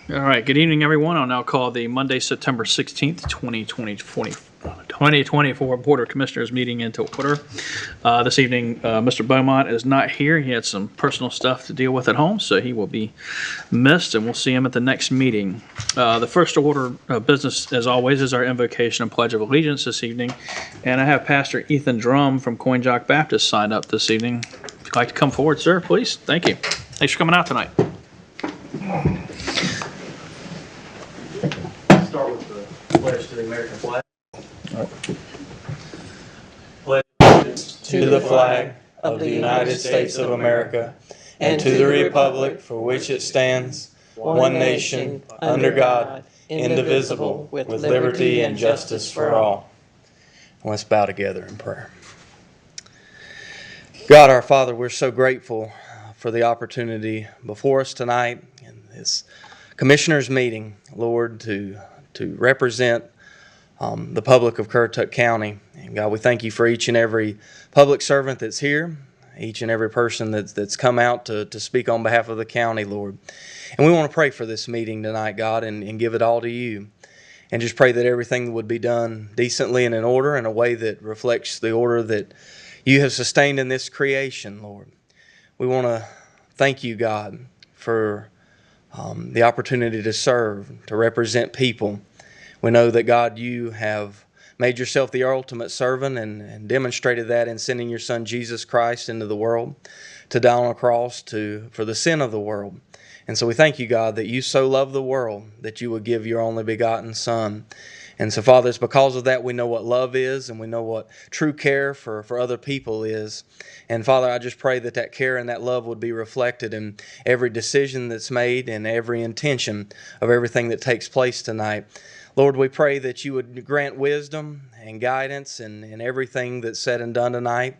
All right, good evening, everyone. I'll now call the Monday, September 16th, 2024 Board of Commissioners meeting into order. This evening, Mr. Beaumont is not here. He had some personal stuff to deal with at home, so he will be missed, and we'll see him at the next meeting. The first order of business, as always, is our invocation and pledge of allegiance this evening. And I have Pastor Ethan Drum from Coinjock Baptist signed up this evening. If you'd like to come forward, sir, please. Thank you. Thanks for coming out tonight. Start with the pledge to the American flag. Pledge to the flag of the United States of America and to the republic for which it stands, one nation, under God, indivisible, with liberty and justice for all. Let's bow together in prayer. God, our Father, we're so grateful for the opportunity before us tonight in this commissioners' meeting, Lord, to represent the public of Currituck County. And God, we thank you for each and every public servant that's here, each and every person that's come out to speak on behalf of the county, Lord. And we want to pray for this meeting tonight, God, and give it all to you. And just pray that everything would be done decently and in order, in a way that reflects the order that you have sustained in this creation, Lord. We want to thank you, God, for the opportunity to serve, to represent people. We know that, God, you have made yourself the ultimate servant and demonstrated that in sending your Son, Jesus Christ, into the world to die on a cross for the sin of the world. And so we thank you, God, that you so loved the world that you would give your only begotten Son. And so, Father, it's because of that we know what love is, and we know what true care for other people is. And Father, I just pray that care and that love would be reflected in every decision that's made and every intention of everything that takes place tonight. Lord, we pray that you would grant wisdom and guidance in everything that's said and done tonight.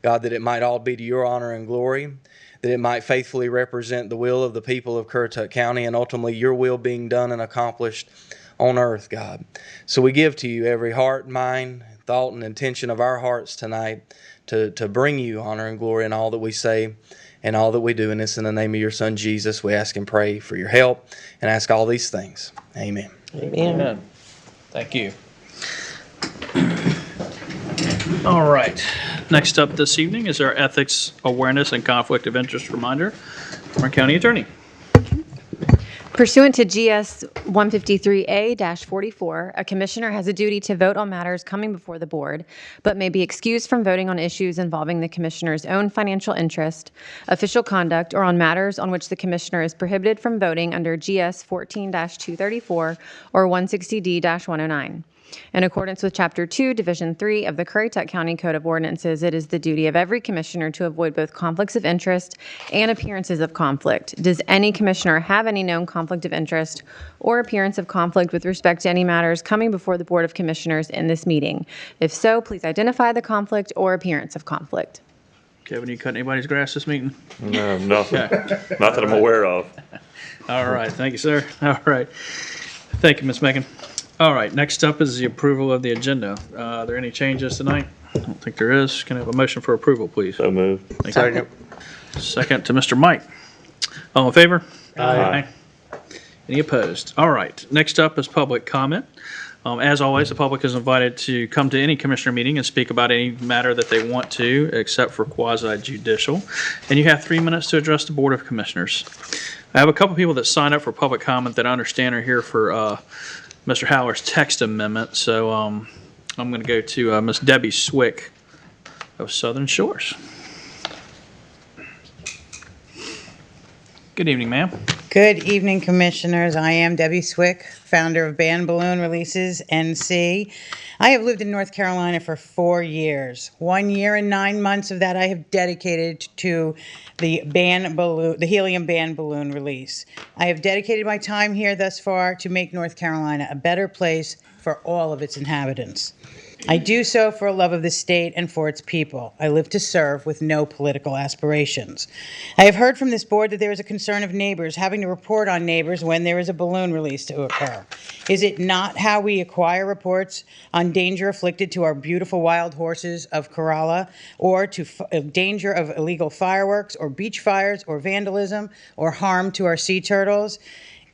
God, that it might all be to your honor and glory, that it might faithfully represent the will of the people of Currituck County, and ultimately your will being done and accomplished on earth, God. So we give to you every heart, mind, thought, and intention of our hearts tonight to bring you honor and glory in all that we say and all that we do. And this in the name of your Son, Jesus, we ask and pray for your help and ask all these things. Amen. Amen. Amen. Thank you. All right. Next up this evening is our Ethics, Awareness, and Conflict of Interest reminder from our County Attorney. Pursuant to GS 153A-44, a commissioner has a duty to vote on matters coming before the board, but may be excused from voting on issues involving the commissioner's own financial interest, official conduct, or on matters on which the commissioner is prohibited from voting under GS 14-234 or 160D-109. In accordance with Chapter 2, Division 3 of the Currituck County Code of Ordinances, it is the duty of every commissioner to avoid both conflicts of interest and appearances of conflict. Does any commissioner have any known conflict of interest or appearance of conflict with respect to any matters coming before the Board of Commissioners in this meeting? If so, please identify the conflict or appearance of conflict. Kevin, you cut anybody's grass this meeting? No, nothing. Okay. Not that I'm aware of. All right. Thank you, sir. All right. Thank you, Ms. Megan. All right. Next up is the approval of the agenda. Are there any changes tonight? I don't think there is. Can I have a motion for approval, please? So moved. Thank you. Second to Mr. Mike. All in favor? Aye. Any opposed? All right. Next up is public comment. As always, the public is invited to come to any commissioner meeting and speak about any matter that they want to, except for quasi-judicial. And you have 3 minutes to address the Board of Commissioners. I have a couple people that signed up for public comment that I understand are here for Mr. Howler's text amendment. So I'm going to go to Ms. Debbie Swick of Southern Shores. Good evening, ma'am. Good evening, Commissioners. I am Debbie Swick, founder of Band Balloon Releases, NC. I have lived in North Carolina for 4 years. 1 year and 9 months of that I have dedicated to the helium band balloon release. I have dedicated my time here thus far to make North Carolina a better place for all of its inhabitants. I do so for a love of the state and for its people. I live to serve with no political aspirations. I have heard from this board that there is a concern of neighbors having to report on neighbors when there is a balloon release to occur. Is it not how we acquire reports on danger afflicted to our beautiful wild horses of Kerala, or to danger of illegal fireworks or beach fires or vandalism or harm to our sea turtles?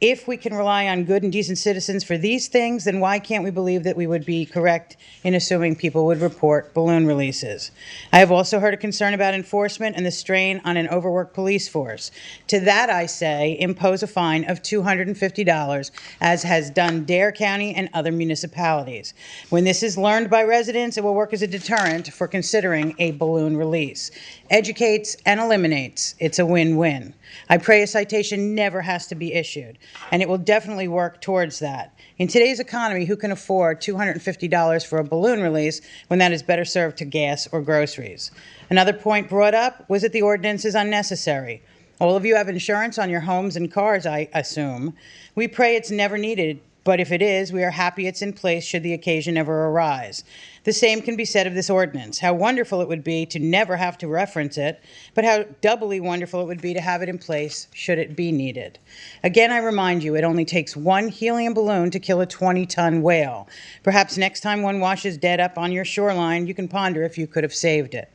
If we can rely on good and decent citizens for these things, then why can't we believe that we would be correct in assuming people would report balloon releases? I have also heard a concern about enforcement and the strain on an overworked police force. To that I say, impose a fine of $250, as has done Dare County and other municipalities. When this is learned by residents, it will work as a deterrent for considering a balloon release. Educates and eliminates. It's a win-win. I pray a citation never has to be issued, and it will definitely work towards that. In today's economy, who can afford $250 for a balloon release when that is better served to gas or groceries? Another point brought up was that the ordinance is unnecessary. All of you have insurance on your homes and cars, I assume. We pray it's never needed, but if it is, we are happy it's in place should the occasion ever arise. The same can be said of this ordinance. How wonderful it would be to never have to reference it, but how doubly wonderful it would be to have it in place should it be needed. Again, I remind you, it only takes one helium balloon to kill a 20-ton whale. Perhaps next time one washes dead up on your shoreline, you can ponder if you could have saved it.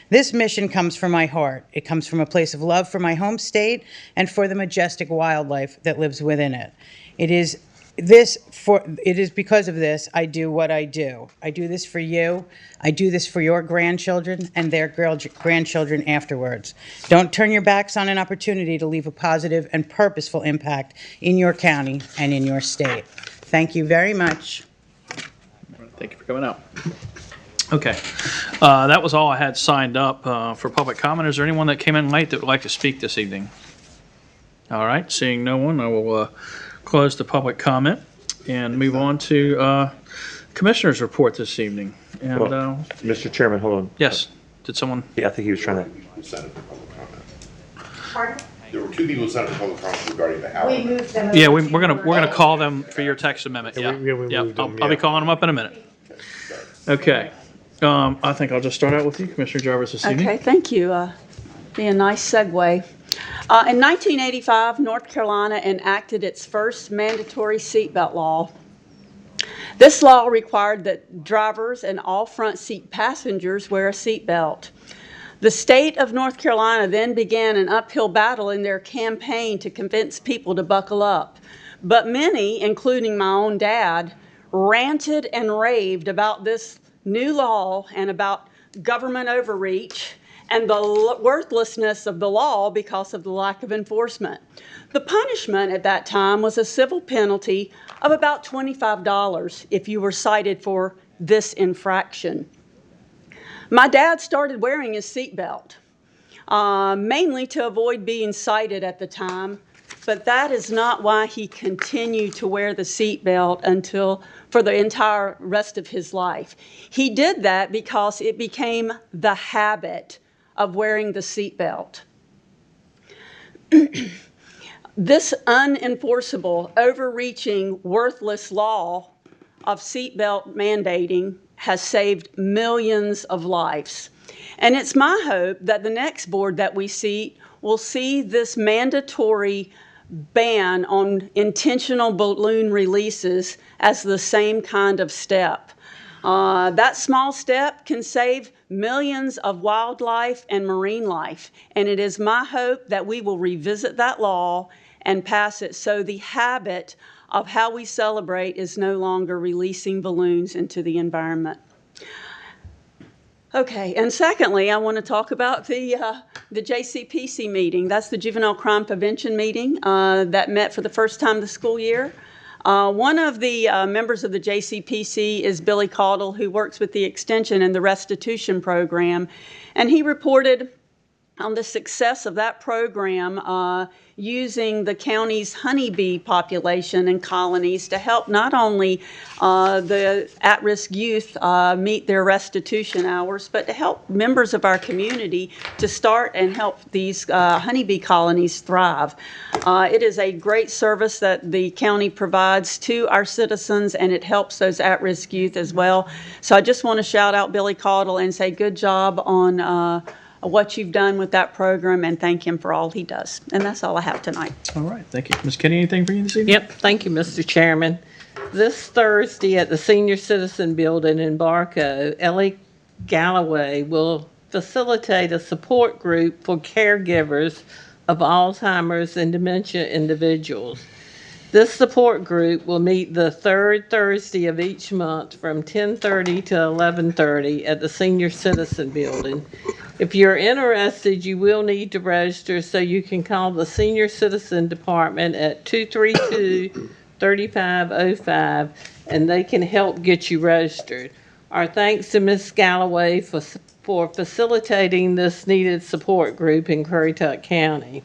This mission comes from my heart. It comes from a place of love for my home state and for the majestic wildlife that lives within it. It is because of this I do what I do. I do this for you. I do this for your grandchildren and their grandchildren afterwards. Don't turn your backs on an opportunity to leave a positive and purposeful impact in your county and in your state. Thank you very much. Thank you for coming out. Okay, that was all I had signed up for public comment. Is there anyone that came in late that would like to speak this evening? All right, seeing no one, I will close the public comment and move on to Commissioner's report this evening. And Well, Mr. Chairman, hold on. yes, did someone? Yeah, I think he was trying to. Senate for public comment. There were 2 people who sent for public comment regarding the Howard. We moved them. Yeah, over we're to gonna call them for your text amendment. Yeah, we moved them, I'll be yeah. calling them up in a minute. Okay, I think I'll just start out with you, Commissioner Jarvis, this evening. Okay, thank you. Be a nice segue. In 1985, North Carolina enacted its first mandatory seatbelt law. This law required that drivers and all front seat passengers wear a seatbelt. The state of North Carolina then began an uphill battle in their campaign to convince people to buckle up. But many, including my own dad, ranted and raved about this new law and about government overreach and the worthlessness of the law because of the lack of enforcement. The punishment at that time was a civil penalty of about $25 if you were cited for this infraction. My dad started wearing his seatbelt, mainly to avoid being cited at the time, but that is not why he continued to wear the seatbelt for the entire rest of his life. He did that because it became the habit of wearing the seatbelt. This unenforceable, overreaching, worthless law of seatbelt mandating has saved millions of lives. And it's my hope that the next board that we seat will see this mandatory ban on intentional balloon releases as the same kind of step. That small step can save millions of wildlife and marine life, and it is my hope that we will revisit that law and pass it so the habit of how we celebrate is no longer releasing balloons into the environment. Okay, and secondly, I want to talk about the JCPC meeting. That's the Juvenile Crime Prevention meeting that met for the first time this school year. One of the members of the JCPC is Billy Caudle, who works with the Extension and the Restitution Program, and he reported on the success of that program using the county's honeybee population and colonies to help not only the at-risk youth meet their restitution hours, but to help members of our community to start and help these honeybee colonies thrive. It is a great service that the county provides to our citizens, and it helps those at-risk youth as well. So I just want to shout out Billy Caudle and say good job on what you've done with that program and thank him for all he does. And that's all I have tonight. All right, thank you. Ms. Kenny, anything for you this evening? Yep, thank you, Mr. Chairman. This Thursday at the Senior Citizen Building in Barco, Ellie Galloway will facilitate a support group for caregivers of Alzheimer's and dementia individuals. This support group will meet the third Thursday of each month from 10:30 to 11:30 at the Senior Citizen Building. If you're interested, you will need to register, so you can call the Senior Citizen Department at 232-3505, and they can help get you registered. Our thanks to Ms. Galloway for facilitating this needed support group in Currituck County.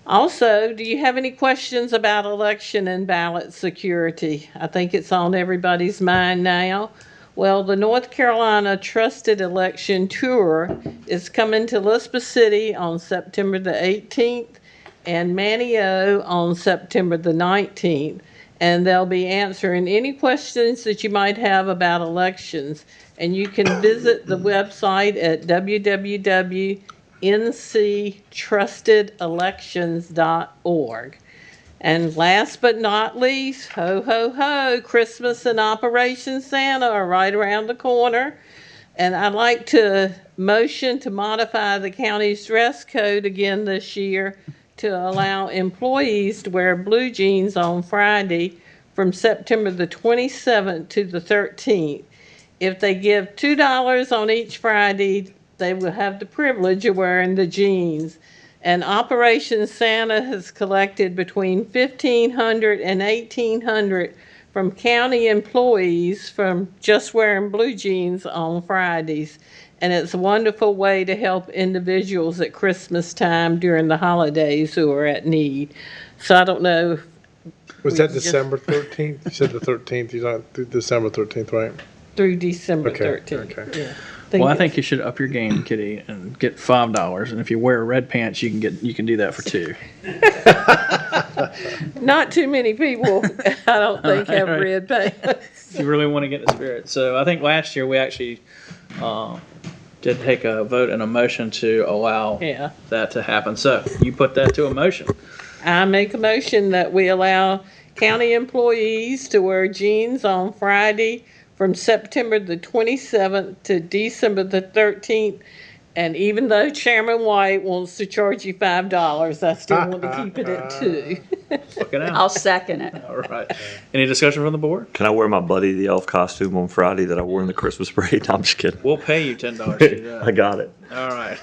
Also, do you have any questions about election and ballot security? I think it's on everybody's mind now. Well, the North Carolina Trusted Election Tour is coming to Elizabeth City on September the 18th and Manio on September the 19th. And they'll be answering any questions that you might have about elections. And you can visit the website at www.nctrustedelections.org. And last but not least, ho, ho, ho, Christmas and Operation Santa are right around the corner. And I'd like to motion to modify the county's dress code again this year to allow employees to wear blue jeans on Friday from September the 27th to the 13th. If they give $2 on each Friday, they will have the privilege of wearing the jeans. And Operation Santa has collected between $1,500 and $1,800 from county employees from just wearing blue jeans on Fridays. And it's a wonderful way to help individuals at Christmas time during the holidays who are at need. So I don't know. Was that December 13th? You said the 13th. You're not December 13th, right? Through December Okay, 13th. okay. Yeah. Well, I think you should up your game, Kitty, and get $5. And if you wear red pants, you can do that for $2. Not too many people, I don't think, have Right. red pants. You really want to get in the spirit. So I think last year we actually did take a vote and a motion to allow Yeah. that to happen. So you put that to a motion. I make a motion that we allow county employees to wear jeans on Friday from September the 27th to December the 13th. And even though Chairman White wants to charge you $5, I still want to keep it at $2. Look it I'll out. second it. All right. Any discussion from the board? Can I wear my Buddy the Elf costume on Friday that I wore in the Christmas parade? No, I'm just kidding. We'll pay you $10 to do that. I got it. All right.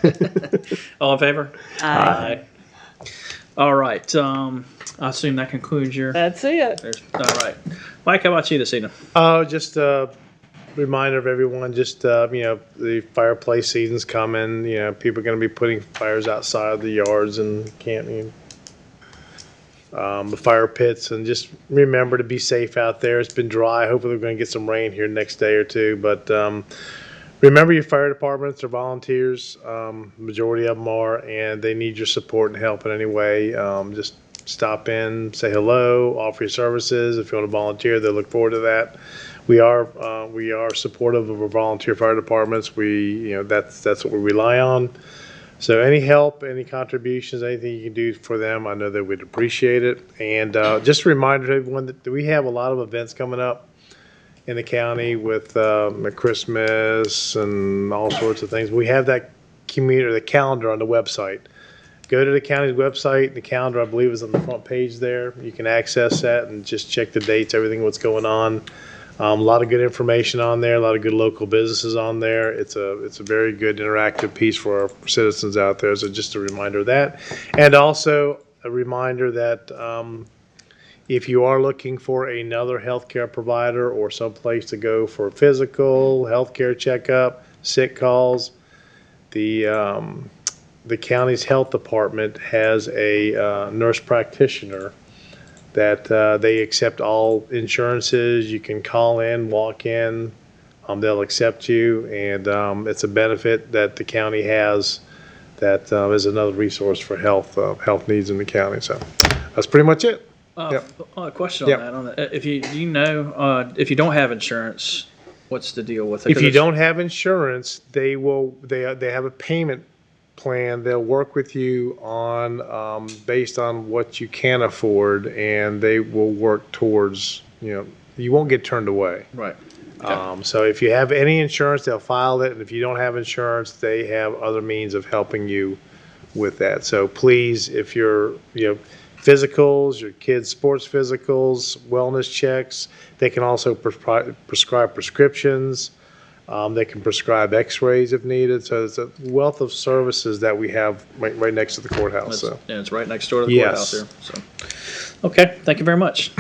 All in favor? Aye. All right. I assume that concludes your. That's it. All right. Mike, how about you this evening? Just a reminder of everyone, the fireplace season's coming. People are going to be putting fires outside the yards and the fire pits, and just remember to be safe out there. It's been dry. Hopefully we're going to get some rain here next day or two, but remember your fire departments are volunteers. Majority of them are, and they need your support and help in any way. Just stop in, say hello, offer your services. If you want to volunteer, they look forward to that. We are supportive of our volunteer fire departments. That's what we rely on. So any help, any contributions, anything you can do for them, I know they would appreciate it. And just a reminder to everyone that we have a lot of events coming up in the county with Christmas and all sorts of things. We have that the calendar on the website. Go to the county's website. The calendar, I believe, is on the front page there. You can access that and just check the dates, everything, what's going on. A lot of good information on there, a lot of good local businesses on there. It's a very good interactive piece for our citizens out there. So just a reminder of that. And also a reminder that if you are looking for another healthcare provider or someplace to go for a physical, healthcare checkup, sick calls, the county's health department has a nurse practitioner that they accept all insurances. You can call in, walk in, they'll accept you, and it's a benefit that the county has that is another resource for health needs in the county. So that's pretty much it. Yep. A question Yep. on that. If you if you don't have insurance, what's the deal with it? If you don't have insurance, they have a payment plan. They'll work with you on based on what you can afford, and they will work towards you won't get turned away. Right. So if you have any insurance, they'll file it, and if you don't have insurance, they have other means of helping you with that. So please, if you're physicals, your kids' sports physicals, wellness checks. They can also prescribe prescriptions. They can prescribe x-rays if needed. So it's a wealth of services that we have right next to the courthouse. So. Yeah, it's right next door to the Yes. courthouse here. So, okay, thank you very much.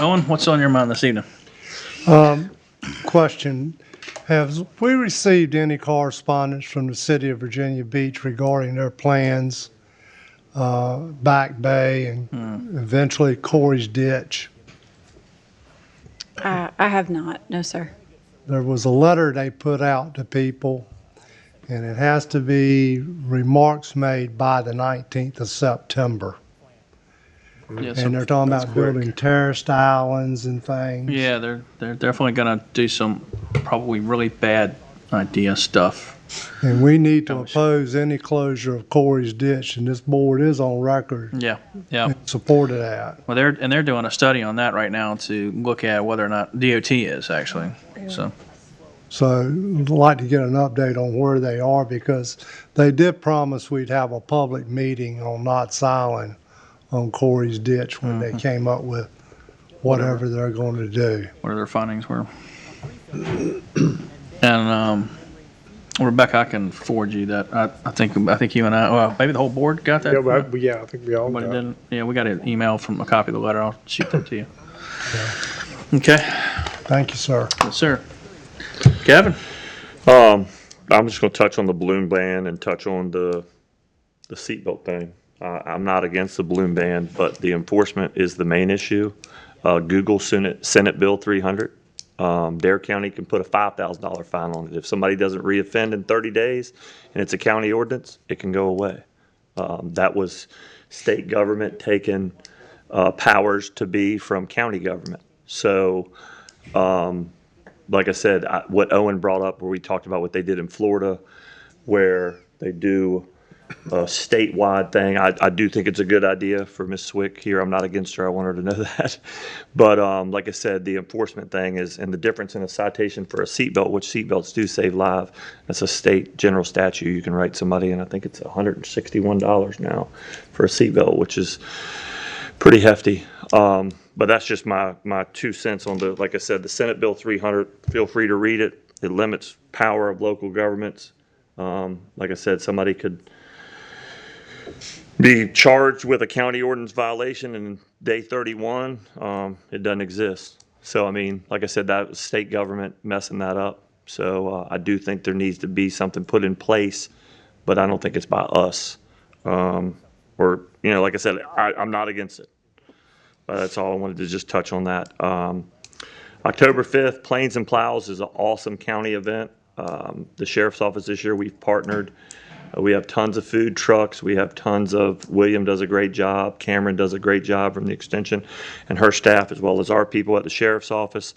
Owen, what's on your mind this evening? Question, have we received any correspondence from the city of Virginia Beach regarding their plans, Back Bay and eventually Corey's Ditch? I have not, no, sir. There was a letter they put out to people, and it has to be remarks made by the 19th of September. Yeah, And they're talking about building terraced islands and things. yeah, they're definitely gonna do some probably really bad idea stuff. And we need to oppose any closure of Corey's Ditch, and this board is on record Yeah, yeah. in support of that. Well, they're doing a study on that right now to look at whether or not DOT is actually. So So I'd like to get an update on where they are, because they did promise we'd have a public meeting on Knott's Island on Corey's Ditch when they came up with whatever they're going to do. what their findings were. And Rebecca, I can forward you that. I think you and I, well, maybe the whole board got that. Yeah, I think we all But it got it. didn't. Yeah, we got an email from a copy of the letter. I'll shoot that to you. Okay. Thank you, sir. Yes, sir. Kevin? I'm just going to touch on the balloon ban and touch on the seatbelt thing. I'm not against the balloon ban, but the enforcement is the main issue. Google Senate Bill 300. Dare County can put a $5,000 fine on it. If somebody doesn't reoffend in 30 days and it's a county ordinance, it can go away. That was state government taking powers to be from county government. So, like I said, what Owen brought up, where we talked about what they did in Florida, where they do a statewide thing. I do think it's a good idea for Ms. Swick here. I'm not against her. I want her to know that. But like I said, the enforcement thing is, and the difference in a citation for a seatbelt, which seatbelts do save lives, that's a state general statute. You can write somebody, and I think it's $161 now for a seatbelt, which is pretty hefty. But that's just my 2 cents on the, like I said, the Senate Bill 300. Feel free to read it. It limits power of local governments. Like I said, somebody could be charged with a county ordinance violation in day 31. It doesn't exist. So, I mean, like I said, that was state government messing that up. So I do think there needs to be something put in place, but I don't think it's by us. Or, like I said, I'm not against it. But that's all I wanted to just touch on that. October 5th, Plains and Plows is an awesome county event. The sheriff's office this year, we've partnered. We have tons of food trucks. We have tons of, William does a great job. Cameron does a great job from the extension and her staff, as well as our people at the sheriff's office.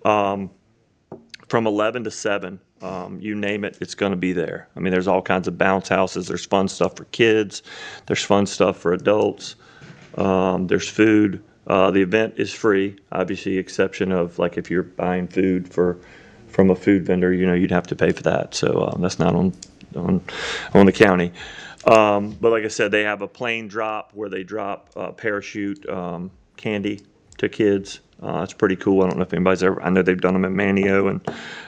From 11 to 7, you name it, it's going to be there. I mean, there's all kinds of bounce houses. There's fun stuff for kids. There's fun stuff for adults. There's food. The event is free, obviously, exception of like if you're buying food from a food vendor, you'd have to pay for that. So that's not on the county. But like I said, they have a plane drop where they drop parachute candy to kids. It's pretty cool. I don't know if anybody's ever, I know they've done them at Manio and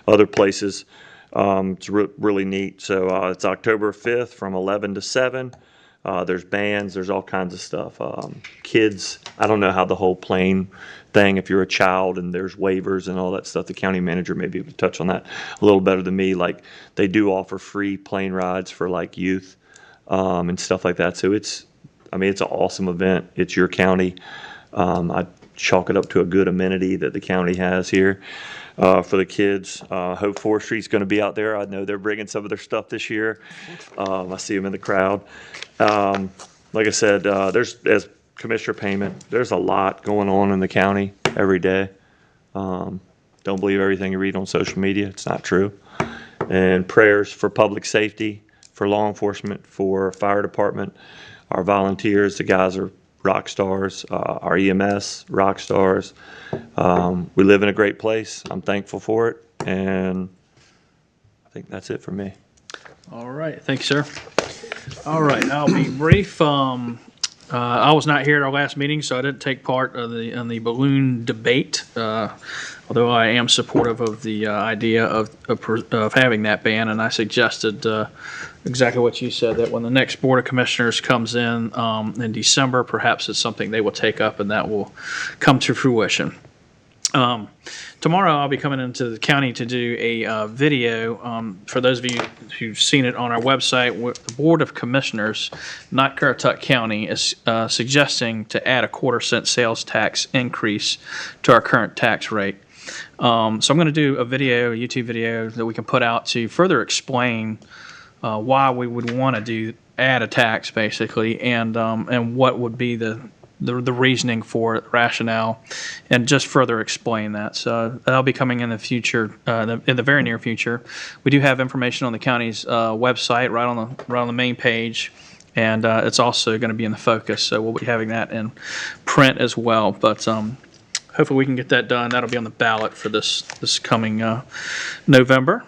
other places. It's really neat. So it's October 5th from 11 to 7. There's bands, there's all kinds of stuff. Kids, I don't know how the whole plane thing, if you're a child and there's waivers and all that stuff, the county manager may be able to touch on that a little better than me. Like, they do offer free plane rides for like youth and stuff like that. So it's an awesome event. It's your county. I chalk it up to a good amenity that the county has here for the kids. Hope Forestry's going to be out there. I know they're bringing some of their stuff this year. I see them in the crowd. Like I said, as Commissioner Payment, there's a lot going on in the county every day. Don't believe everything you read on social media. It's not true. And prayers for public safety, for law enforcement, for fire department, our volunteers. The guys are rock stars. Our EMS, rock stars. We live in a great place. I'm thankful for it. And I think that's it for me. All right. Thanks, sir. All right. I'll be brief. I was not here at our last meeting, so I didn't take part of in the balloon debate. Although I am supportive of the idea of having that ban, and I suggested exactly what you said, that when the next Board of Commissioners comes in December, perhaps it's something they will take up and that will come to fruition. Tomorrow I'll be coming into the county to do a video. For those of you who've seen it on our website, the Board of Commissioners, not Currituck County, is suggesting to add a 1/4-cent sales tax increase to our current tax rate. So I'm going to do a YouTube video that we can put out to further explain why we would want to add a tax, basically, and what would be the reasoning for it, rationale, and just further explain that. So that'll be coming in the future, in the very near future. We do have information on the county's website, right on the main page, and it's also going to be in the focus. So we'll be having that in print as well. But hopefully we can get that done. That'll be on the ballot for this coming November.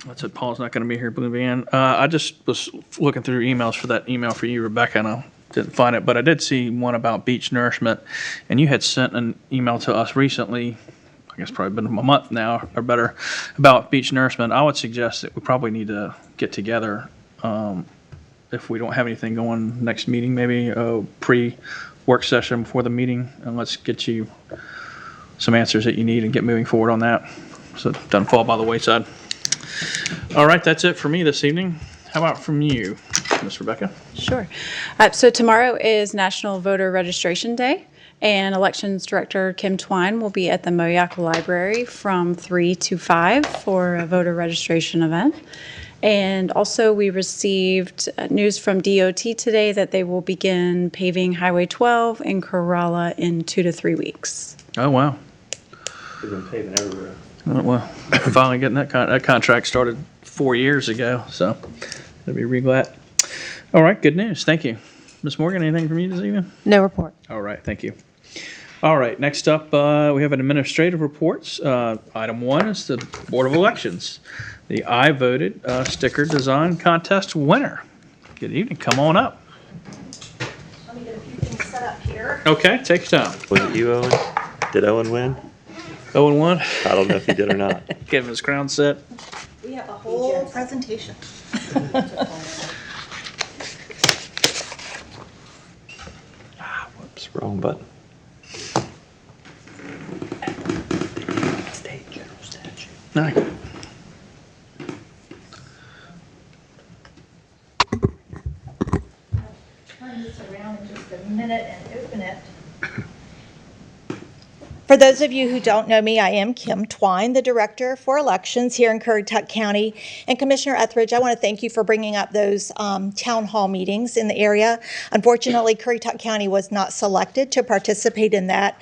That's it. Paul's not going to be here, Blue Van. I just was looking through emails for that email for you, Rebecca, and I didn't find it, but I did see one about beach nourishment, and you had sent an email to us recently, I guess probably been a month now or better, about beach nourishment. I would suggest that we probably need to get together if we don't have anything going next meeting, maybe a pre-work session before the meeting, and let's get you some answers that you need and get moving forward on that so it doesn't fall by the wayside. All right, that's it for me this evening. How about from you, Ms. Rebecca? Sure. So tomorrow is National Voter Registration Day, and Elections Director Kim Twine will be at the Moyaca Library from 3 to 5 for a voter registration event. And also, we received news from DOT today that they will begin paving Highway 12 in Corolla in 2 to 3 weeks. Oh, wow. They've been paving everywhere. Oh, well, finally getting that contract started 4 years ago, so I'll be real glad. All right, good news. Thank you. Ms. Morgan, anything from you this evening? No report. All right, thank you. All right, next up, we have an administrative reports. Item 1 is the Board of Elections. The I Voted sticker design contest winner. Good evening. Come on up. Let me get a few things set up here. Okay, take your time. Was it you, Owen? Did Owen win? 0-1. I don't know if he did or not. Give him his crown set. We have a whole presentation. Whoops, wrong button. State general statute. Nice. Turn this around in just a minute and open it. For those of you who don't know me, I am Kim Twine, the Director for Elections here in Currituck County. And Commissioner Etheridge, I want to thank you for bringing up those town hall meetings in the area. Unfortunately, Currituck County was not selected to participate in that.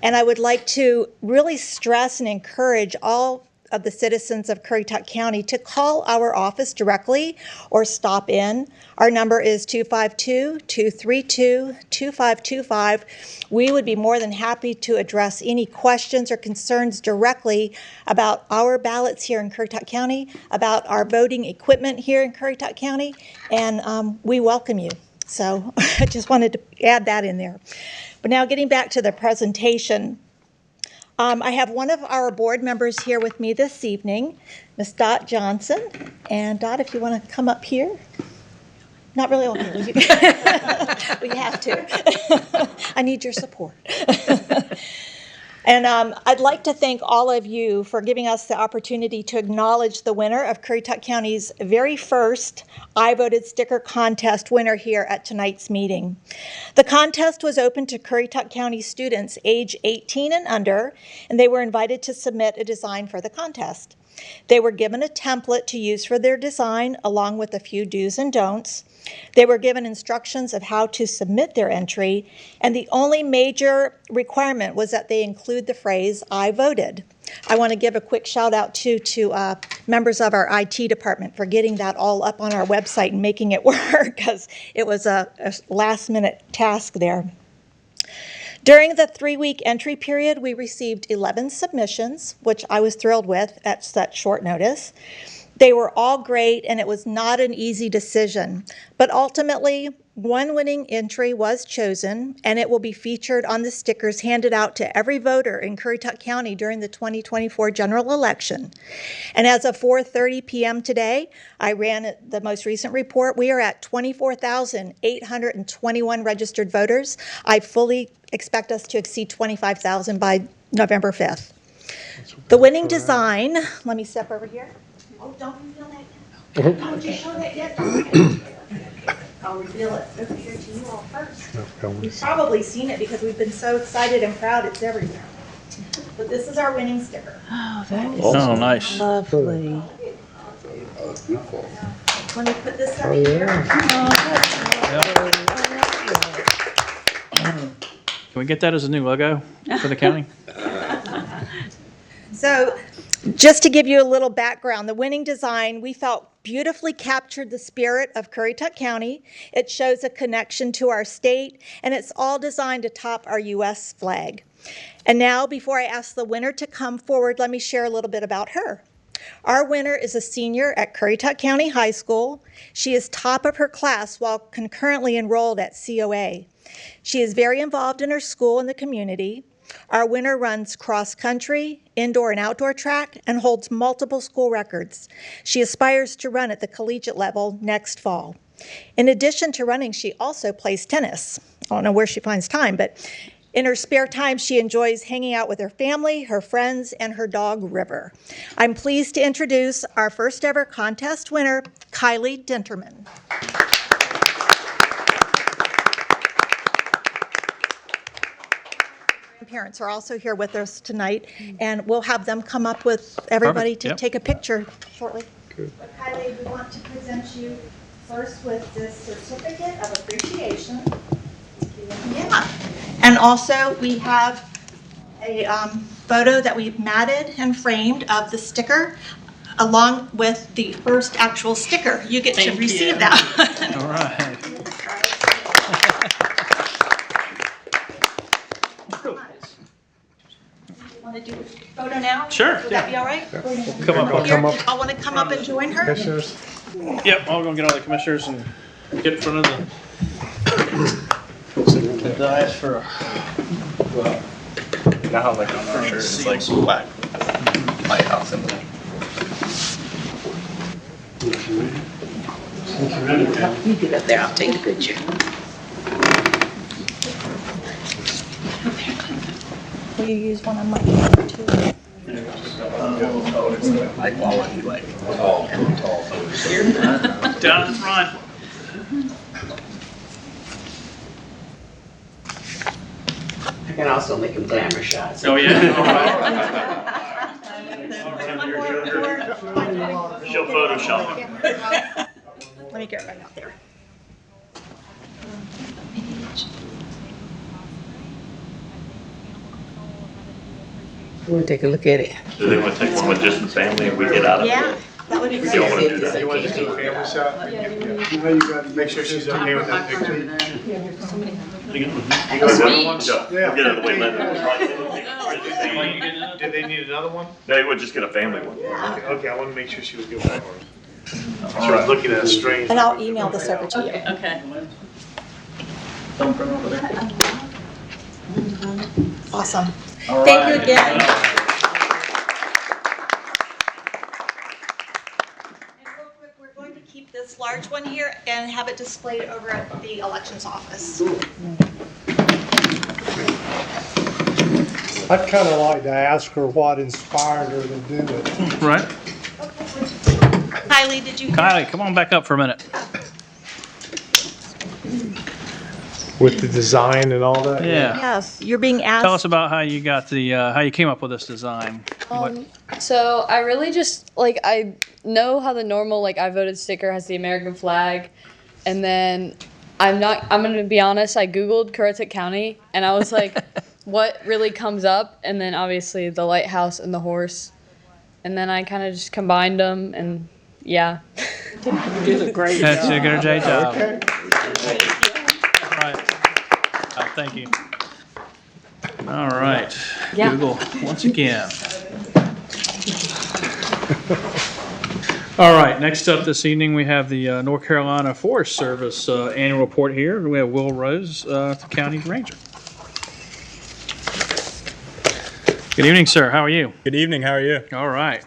And I would like to really stress and encourage all of the citizens of Currituck County to call our office directly or stop in. Our number is 252-232-2525. We would be more than happy to address any questions or concerns directly about our ballots here in Currituck County, about our voting equipment here in Currituck County, and we welcome you. So I just wanted to add that in there. But now getting back to the presentation, I have one of our board members here with me this evening, Ms. Dot Johnson. And Dot, if you want to come up here. Not really on here. Well, you have to. I need your support. And I'd like to thank all of you for giving us the opportunity to acknowledge the winner of Currituck County's very first I Voted Sticker Contest winner here at tonight's meeting. The contest was open to Currituck County students age 18 and under, and they were invited to submit a design for the contest. They were given a template to use for their design, along with a few do's and don'ts. They were given instructions of how to submit their entry, and the only major requirement was that they include the phrase, I voted. I want to give a quick shout out to members of our IT department for getting that all up on our website and making it work, because it was a last-minute task there. During the 3-week entry period, we received 11 submissions, which I was thrilled with at such short notice. They were all great, and it was not an easy decision. But ultimately, one winning entry was chosen, and it will be featured on the stickers handed out to every voter in Currituck County during the 2024 general election. And as of 4:30 p.m. today, I ran the most recent report. We are at 24,821 registered voters. I fully expect us to exceed 25,000 by November 5th. The winning design, let me step over here. Oh, don't reveal that yet. Don't you show that yet. I'll reveal it over here to you all first. You've probably seen it because we've been so excited and proud it's everywhere. But this is our winning sticker. Oh, that is Oh, nice. lovely. Let me put this over here. Can we get that as a new logo for the county? So just to give you a little background, the winning design we felt beautifully captured the spirit of Currituck County. It shows a connection to our state, and it's all designed to top our U.S. flag. And now, before I ask the winner to come forward, let me share a little bit about her. Our winner is a senior at Currituck County High School. She is top of her class while concurrently enrolled at COA. She is very involved in her school and the community. Our winner runs cross-country, indoor and outdoor track, and holds multiple school records. She aspires to run at the collegiate level next fall. In addition to running, she also plays tennis. I don't know where she finds time, but in her spare time, she enjoys hanging out with her family, her friends, and her dog, River. I'm pleased to introduce our first ever contest winner, Kylie Denterman. Parents are also here with us tonight, and we'll have them come up with everybody Perfect. to Yep. take a picture shortly. But Kylie, we want to present you first with this certificate of appreciation. Yeah. And also, we have a photo that we've matted and framed of the sticker, along with the first actual sticker. You get to receive that. All right. Want to do a photo now? Sure, Would that be all right? Come up. Here, I want to come up and join her. Commissioners? Yep, I'll go get all the commissioners and get in front of the dais for a You know how like on our shirt it's like black lighthouse symbol. You get up there, I'll take the picture. Will you use one on my camera too? Like quality, like down in front. I can also make them glamour shots. Oh, yeah. She'll Photoshop it. Let me get right out there. We'll take a look at it. Do they want to take one with just the family and we get out of it? Yeah, that would be You great. don't want to do that. You want to just do a family shot? Make sure she's okay with that picture. We'll get out of the way. Did they need another one? They would just get a family one. Okay, I want to make sure she was good with ours. She was looking at us strange. And I'll email this over to you. Okay. Thumbprint over there. Awesome. All Thank you right. again. And real quick, we're going to keep this large one here and have it displayed over at the elections office. I'd kind of like to ask her what inspired her to do it. Right. Kylie, did you? Kylie, come on back up for a minute. With the design and all that? Yeah. Yes, you're being asked. Tell us about how you got the, how you came up with this design. What- So I really just I know how the normal I voted sticker has the American flag, and then I'm gonna be honest, I Googled Currituck County and I was like, what really comes up? And then obviously the lighthouse and the horse, and then I kind of just combined them, and yeah. You did a great That's job. a good job. All right. Thank you. All right. Yeah. Google once again. All right, next up this evening, we have the North Carolina Forest Service annual report here. We have Will Rose, the county's ranger. Good evening, sir. How are you? Good evening. How are you? All right.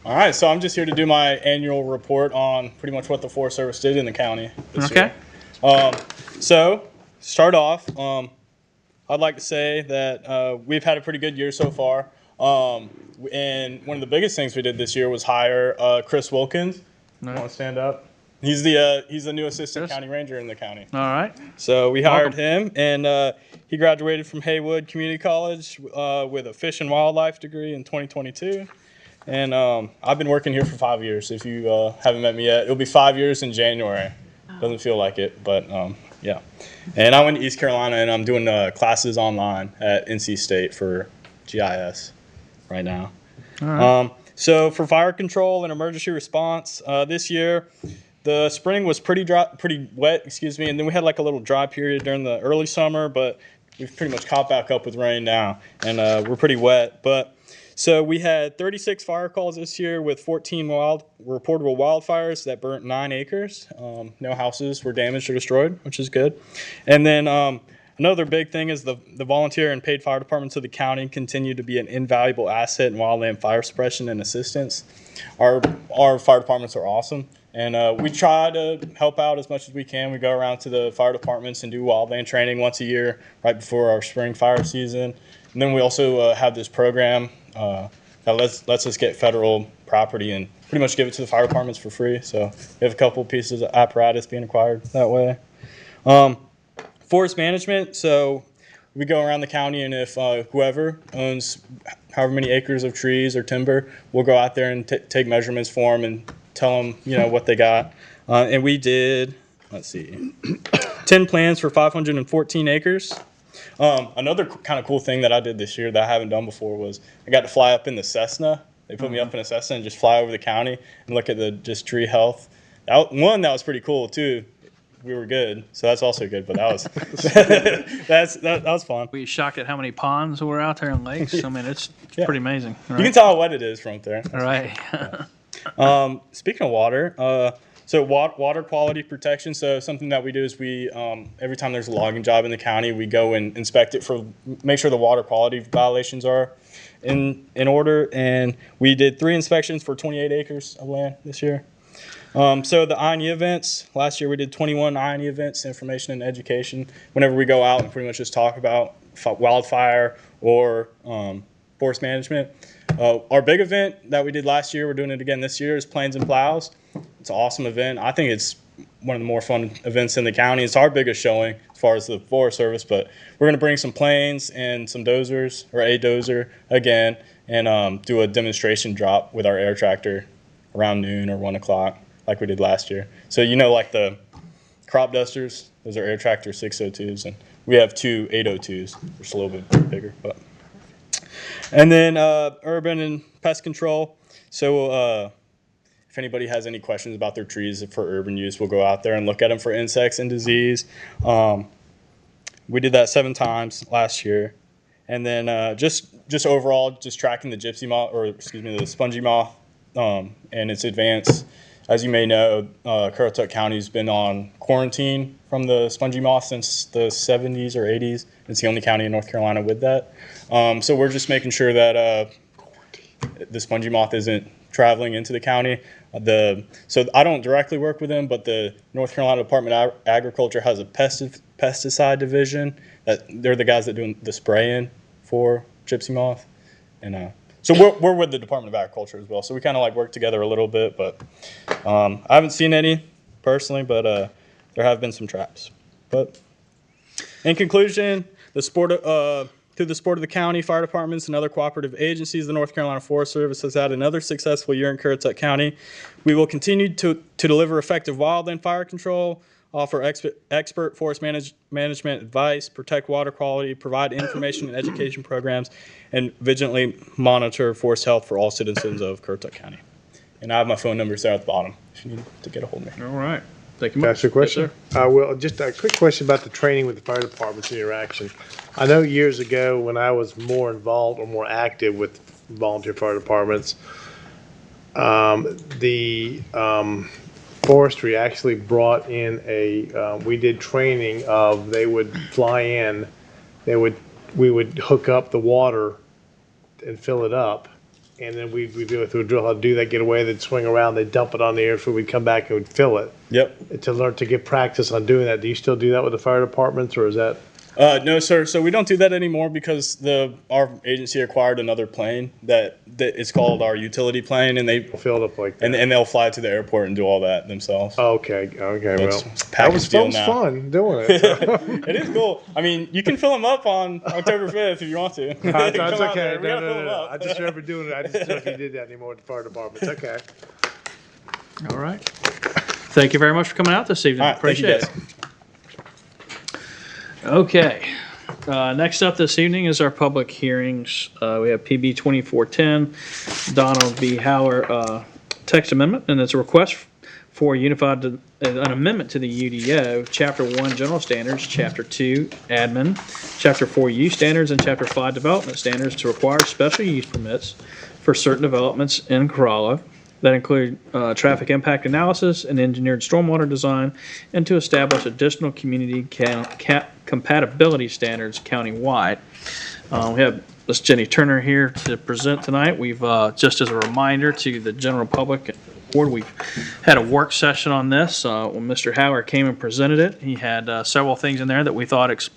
All right. So I'm just here to do my annual report on pretty much what the Forest Service did in the county this Okay. year. So start off, I'd like to say that we've had a pretty good year so far. And one of the biggest things we did this year was hire Chris Wilkins. No. Want to stand up? He's the new assistant county ranger in the county. All right. So we hired Welcome. him, and he graduated from Haywood Community College with a fish and wildlife degree in 2022. And I've been working here for 5 years. If you haven't met me yet, it'll be 5 years in January. Doesn't feel like it, but yeah. And I went to East Carolina, and I'm doing classes online at NC State for GIS right now. All right. So for fire control and emergency response, this year, the spring was pretty wet, and then we had like a little dry period during the early summer, but we've pretty much caught back up with rain now, and we're pretty wet. But so we had 36 fire calls this year with 14 reportable wildfires that burnt 9 acres. No houses were damaged or destroyed, which is good. And then another big thing is the volunteer and paid fire departments of the county continue to be an invaluable asset in wildland fire suppression and assistance. Our fire departments are awesome. And we try to help out as much as we can. We go around to the fire departments and do wildland training once a year right before our spring fire season. And then we also have this program that lets us get federal property and pretty much give it to the fire departments for free. So we have a couple pieces of apparatus being acquired that way. Forest management, so we go around the county, and if whoever owns however many acres of trees or timber, we'll go out there and take measurements for them and tell them, what they got. And we did, 10 plans for 514 acres. Another kind of cool thing that I did this year that I haven't done before was I got to fly up in the Cessna. They put me up in a Cessna and just fly over the county and look at the just tree health. That was pretty cool too. We were good, so that's also good. But that was that was fun. Were you shocked at how many ponds were out there and lakes? I mean, it's pretty amazing. Right? You can tell how wet it is from up there. All right. Speaking of water, so water quality protection. So something that we do is we every time there's a logging job in the county, we go and inspect it make sure the water quality violations are in order. And we did 3 inspections for 28 acres of land this year. So the I&E events, last year we did 21 I&E events, information and education. Whenever we go out and pretty much just talk about wildfire or forest management. Our big event that we did last year, we're doing it again this year, is Planes and Plows. It's an awesome event. I think it's one of the more fun events in the county. It's our biggest showing as far as the Forest Service, but we're going to bring some planes and some dozers, or a dozer again, and do a demonstration drop with our air tractor around noon or 1 o'clock like we did last year. So like the crop dusters, those are air tractor 602s, and we have 2 802s, just a little bit bigger. And then urban and pest control. So if anybody has any questions about their trees for urban use, we'll go out there and look at them for insects and disease. We did that 7 times last year. And then just overall, just tracking the gypsy moth, the spongy moth and its advance. As you may know, Currituck County's been on quarantine from the spongy moth since the 70s or 80s. It's the only county in North Carolina with that. So we're just making sure that the spongy moth isn't traveling into the county. So I don't directly work with them, but the North Carolina Department of Agriculture has a pesticide division. They're the guys that do the spraying for gypsy moth. And so we're with the Department of Agriculture as well. So we kind of work together a little bit, but I haven't seen any personally, but there have been some traps. But in conclusion, through the support of the county, fire departments, and other cooperative agencies, the North Carolina Forest Service has had another successful year in Currituck County. We will continue to deliver effective wildland fire control, offer expert forest management advice, protect water quality, provide information and education programs, and vigilantly monitor forest health for all citizens of Currituck County. And I have my phone numbers there at the bottom if you need to get a hold of me. All right. Thank you Can I much. ask you a question? Well, just a quick question about the training with the fire departments and interaction. I know years ago when I was more involved or more active with volunteer fire departments, The forestry actually brought in we did training of, they would fly in, we would hook up the water and fill it up. And then we'd go through a drill how to do that, get away, they'd swing around, they'd dump it on the air, so we'd come back and we'd fill it. Yep. To learn to get practice on doing that. Do you still do that with the fire departments, or is that? No, sir. So we don't do that anymore because our agency acquired another plane that is called our utility plane, and they fill it up like that. And they'll fly to the airport and do all that themselves. Okay. Well, that was fun doing it. So. It is cool. I mean, you can fill them up on October 5th if you want to. That's okay. No. I just remember doing it. I just didn't know if you did that anymore at the fire department. It's okay. All right. Thank you very much for coming out this evening. All right, Appreciate it. Okay. Next up this evening is our public hearings. We have PB 2410, Donald B. Howler text amendment, and it's a request for an amendment to the UDO, Chapter 1 General Standards, Chapter 2 Admin, Chapter 4 Use Standards, and Chapter 5 Development Standards to require special use permits for certain developments in Corolla that include traffic impact analysis and engineered stormwater design, and to establish additional community compatibility standards countywide. We have Ms. Jenny Turner here to present tonight. We've, just as a reminder to the general public board, we've had a work session on this. When Mr. Howard came and presented it, he had several things in there that we thought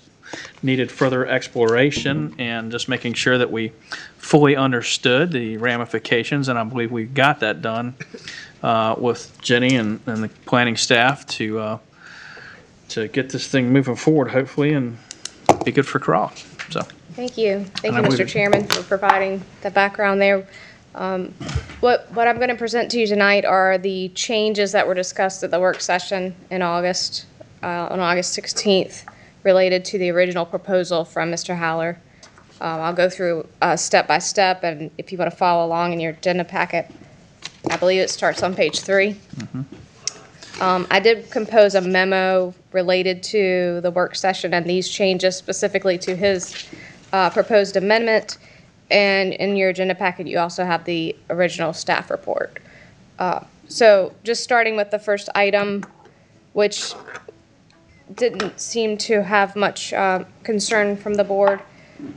needed further exploration, and just making sure that we fully understood the ramifications, and I believe we got that done with Jenny and the planning staff to get this thing moving forward, hopefully, and be good for Crawl. So thank you, Mr. Chairman, for providing the background there. What I'm going to present to you tonight are the changes that were discussed at the work session in August, on August 16th, related to the original proposal from Mr. Howler. I'll go through step by step, and if you want to follow along in your agenda packet, I believe it starts on page 3. I did compose a memo related to the work session and these changes specifically to his proposed amendment. And in your agenda packet, you also have the original staff report. So just starting with the first item, which didn't seem to have much concern from the board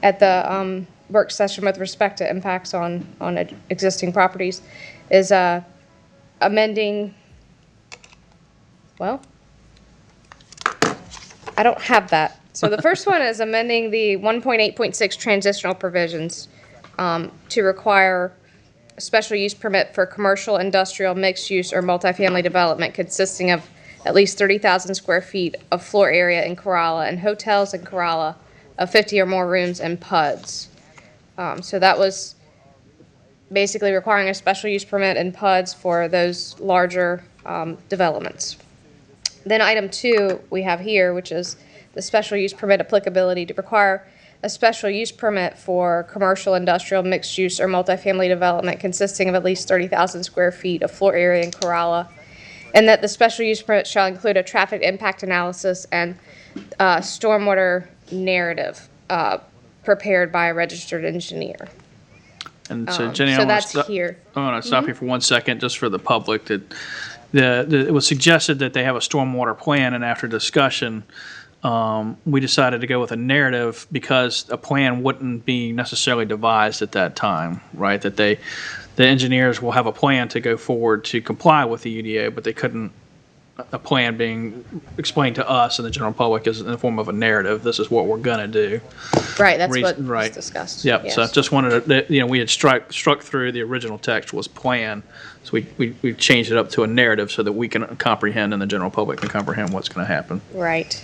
at the work session with respect to impacts on existing properties, is amending, well, I don't have that. So the first one is amending the 1.8.6 transitional provisions to require a special use permit for commercial, industrial, mixed use, or multifamily development consisting of at least 30,000 square feet of floor area in Corolla, and hotels in Corolla of 50 or more rooms and PUDs. So that was basically requiring a special use permit in PUDs for those larger developments. Then item 2 we have here, which is the special use permit applicability to require a special use permit for commercial, industrial, mixed use, or multifamily development consisting of at least 30,000 square feet of floor area in Corolla, and that the special use permit shall include a traffic impact analysis and stormwater narrative prepared by a registered engineer. And so, Jenny, so I that's here. want to stop you for 1 second, just for the public. That it was suggested that they have a stormwater plan, and after discussion, we decided to go with a narrative because a plan wouldn't be necessarily devised at that time, right? That the engineers will have a plan to go forward to comply with the UDO, but they couldn't, a plan being explained to us and the general public is in the form of a narrative. This is what we're going to do. Right, that's what was discussed. Yep, yes. so I just wanted to, we had struck through the original text was plan, so we changed it up to a narrative so that we can comprehend and the general public can comprehend what's going to happen. Right.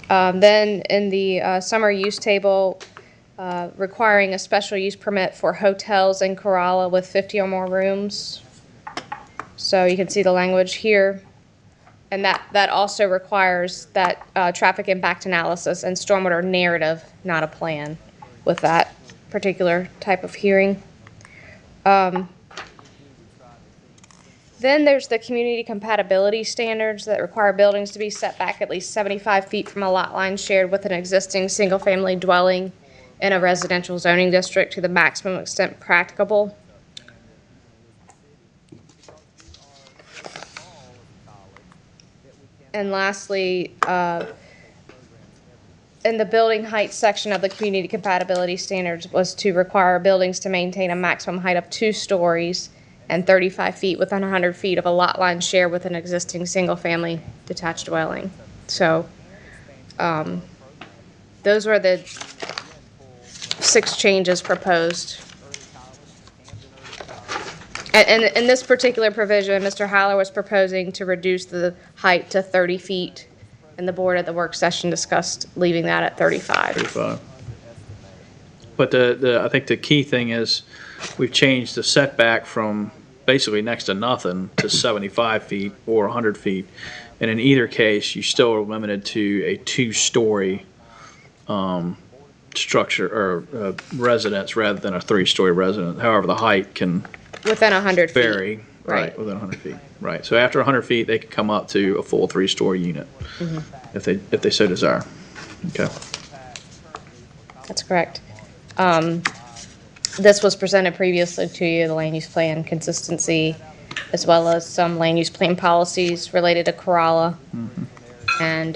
Then in the summer use table, requiring a special use permit for hotels in Corolla with 50 or more rooms. So you can see the language here. And that also requires that traffic impact analysis and stormwater narrative, not a plan, with that particular type of hearing. Then there's the community compatibility standards that require buildings to be set back at least 75 feet from a lot line shared with an existing single-family dwelling in a residential zoning district to the maximum extent practicable. And lastly, in the building height section of the community compatibility standards was to require buildings to maintain a maximum height of 2 stories and 35 feet within 100 feet of a lot line share with an existing single-family detached dwelling. So those were the 6 changes proposed. And in this particular provision, Mr. Haller was proposing to reduce the height to 30 feet, and the board at the work session discussed leaving that at 35. 35. But I think the key thing is we've changed the setback from basically next to nothing to 75 feet or 100 feet. And in either case, you still are limited to a 2-story structure or residence rather than a 3-story residence. However, the height can Within 100 feet. vary. Right, within 100 feet. Right. So after 100 feet, they can come up to a full 3-story unit if they so desire. Okay. That's correct. This was presented previously to you, the land use plan consistency, as well as some land use plan policies related to Corolla. And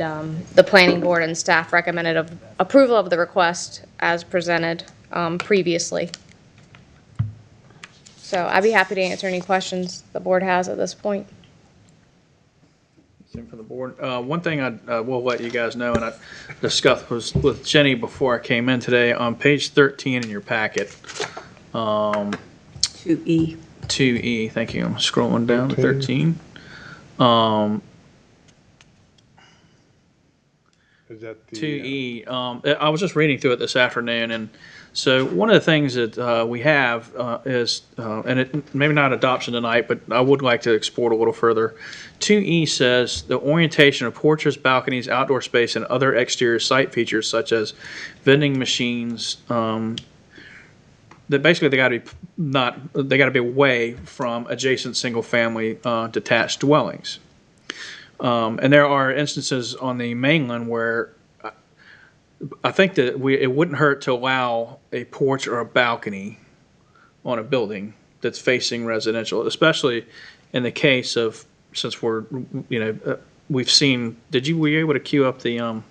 the planning board and staff recommended approval of the request as presented previously. So I'd be happy to answer any questions the board has at this point. Same for the board. One thing I will let you guys know, and I discussed was with Jenny before I came in today, on page 13 in your packet. 2E. 2E, thank you. I'm scrolling down to 13. Is that the 2E. I was just reading through it this afternoon, and so one of the things that we have is, and it maybe not adoption tonight, but I would like to explore it a little further. 2E says the orientation of porches, balconies, outdoor space, and other exterior site features such as vending machines. That basically they got to be away from adjacent single-family detached dwellings. And there are instances on the mainland where I think that it wouldn't hurt to allow a porch or a balcony on a building that's facing residential, especially in the case of, since we're, we've seen, were you able to queue up the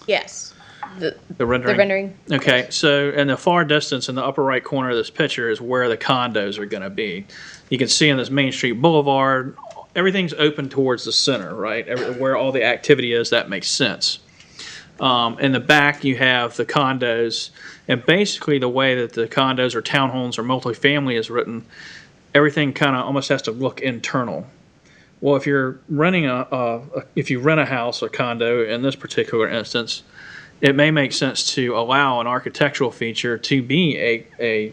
Yes. the rendering? The rendering. Okay, so in the far distance in the upper right corner of this picture is where the condos are going to be. You can see in this Main Street Boulevard, everything's open towards the center, right? Where all the activity is, that makes sense. In the back, you have the condos, and basically the way that the condos or townhomes or multifamily is written, everything kind of almost has to look internal. Well, if you're renting if you rent a house or condo in this particular instance, it may make sense to allow an architectural feature to be a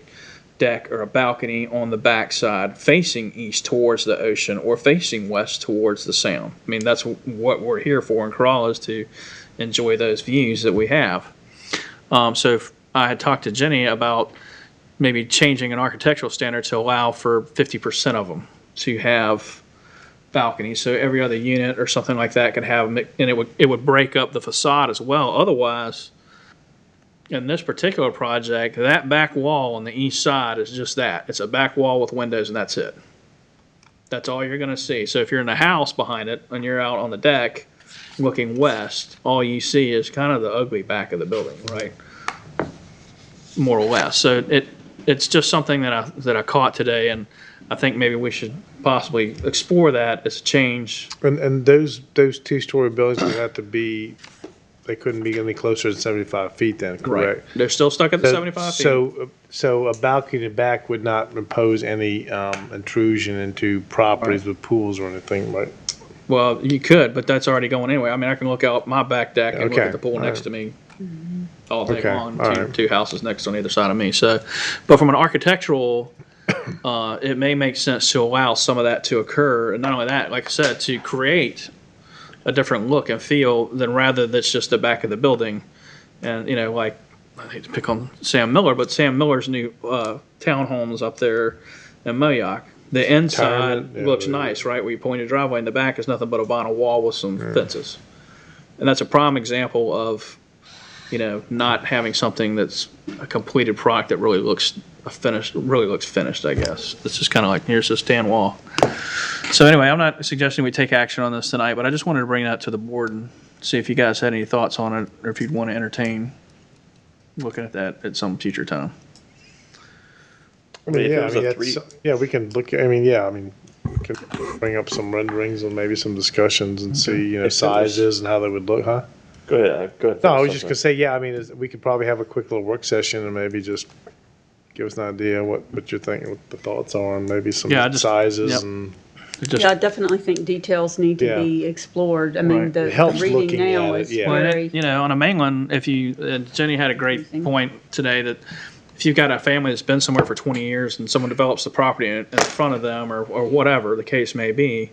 deck or a balcony on the backside facing east towards the ocean or facing west towards the sound. I mean, that's what we're here for in Corolla, is to enjoy those views that we have. So if I had talked to Jenny about maybe changing an architectural standard to allow for 50% of them to have balconies, so every other unit or something like that could have, and it would break up the facade as well. Otherwise, in this particular project, that back wall on the east side is just that. It's a back wall with windows, and that's it. That's all you're going to see. So if you're in a house behind it and you're out on the deck looking west, all you see is kind of the ugly back of the building, right? More or less. So it's just something that I caught today, and I think maybe we should possibly explore that as a change. And those 2-story buildings would have to be, they couldn't be any closer than 75 feet then, correct? Right. They're still stuck at the 75 feet. So a balcony in the back would not impose any intrusion into properties with pools or anything, right? Well, you could, but that's already going anyway. I mean, I can look out my back deck and look at the pool next to me all day long. Two houses next on either side of me. So, but from an architectural, it may make sense to allow some of that to occur. And not only that, like I said, to create a different look and feel than rather that's just the back of the building. And, like, I hate to pick on Sam Miller, but Sam Miller's new townhomes up there in Moyock, the inside looks nice, right? Where you point your driveway, in the back is nothing but a vinyl wall with some fences. And that's a prime example of, not having something that's a completed product that really looks finished, really looks finished, I guess. It's just kind of like, here's this tan wall. So anyway, I'm not suggesting we take action on this tonight, but I just wanted to bring that to the board and see if you guys had any thoughts on it, or if you'd want to entertain looking at that at some future time. I mean, If it yeah, I was mean, a that's, yeah, we can look, we can bring up some renderings and maybe some discussions and see, If it was- sizes and how they would look, huh? Go ahead, go ahead. No, I was just gonna say, yeah, I mean, we could probably have a quick little work session and maybe just give us an idea what you're thinking, what the thoughts are, and maybe some Yeah, sizes yep. and. Yeah, I definitely think details need to Yeah. be explored. I mean, Right. the It helps reading looking now at it, is yeah. Well, very. you know, on a mainland, if you, Jenny had a great point today that if you've got a family that's been somewhere for 20 years and someone develops the property in front of them or whatever the case may be,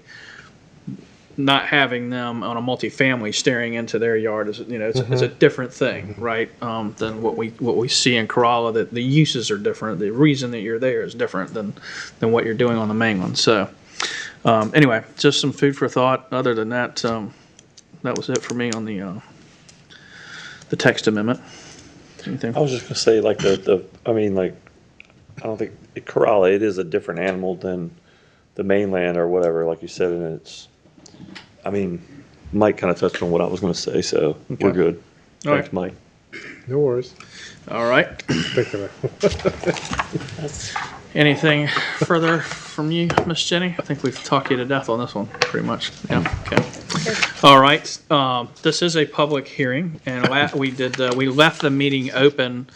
not having them on a multifamily staring into their yard is, it's a different thing, right? Than what we see in Corolla. That the uses are different. The reason that you're there is different than what you're doing on the mainland. So. Anyway, just some food for thought. Other than that, that was it for me on the text amendment. Anything? I was just gonna say, like, I don't think Corolla, it is a different animal than the mainland or whatever, like you said, and Mike kind of touched on what I was gonna say, so we're good. All Thanks, right. Mike. No worries. All right. Anything further from you, Miss Jenny? I think we've talked you to death on this one, pretty much. Yeah. Okay. All right. This is a public hearing, and we left the meeting open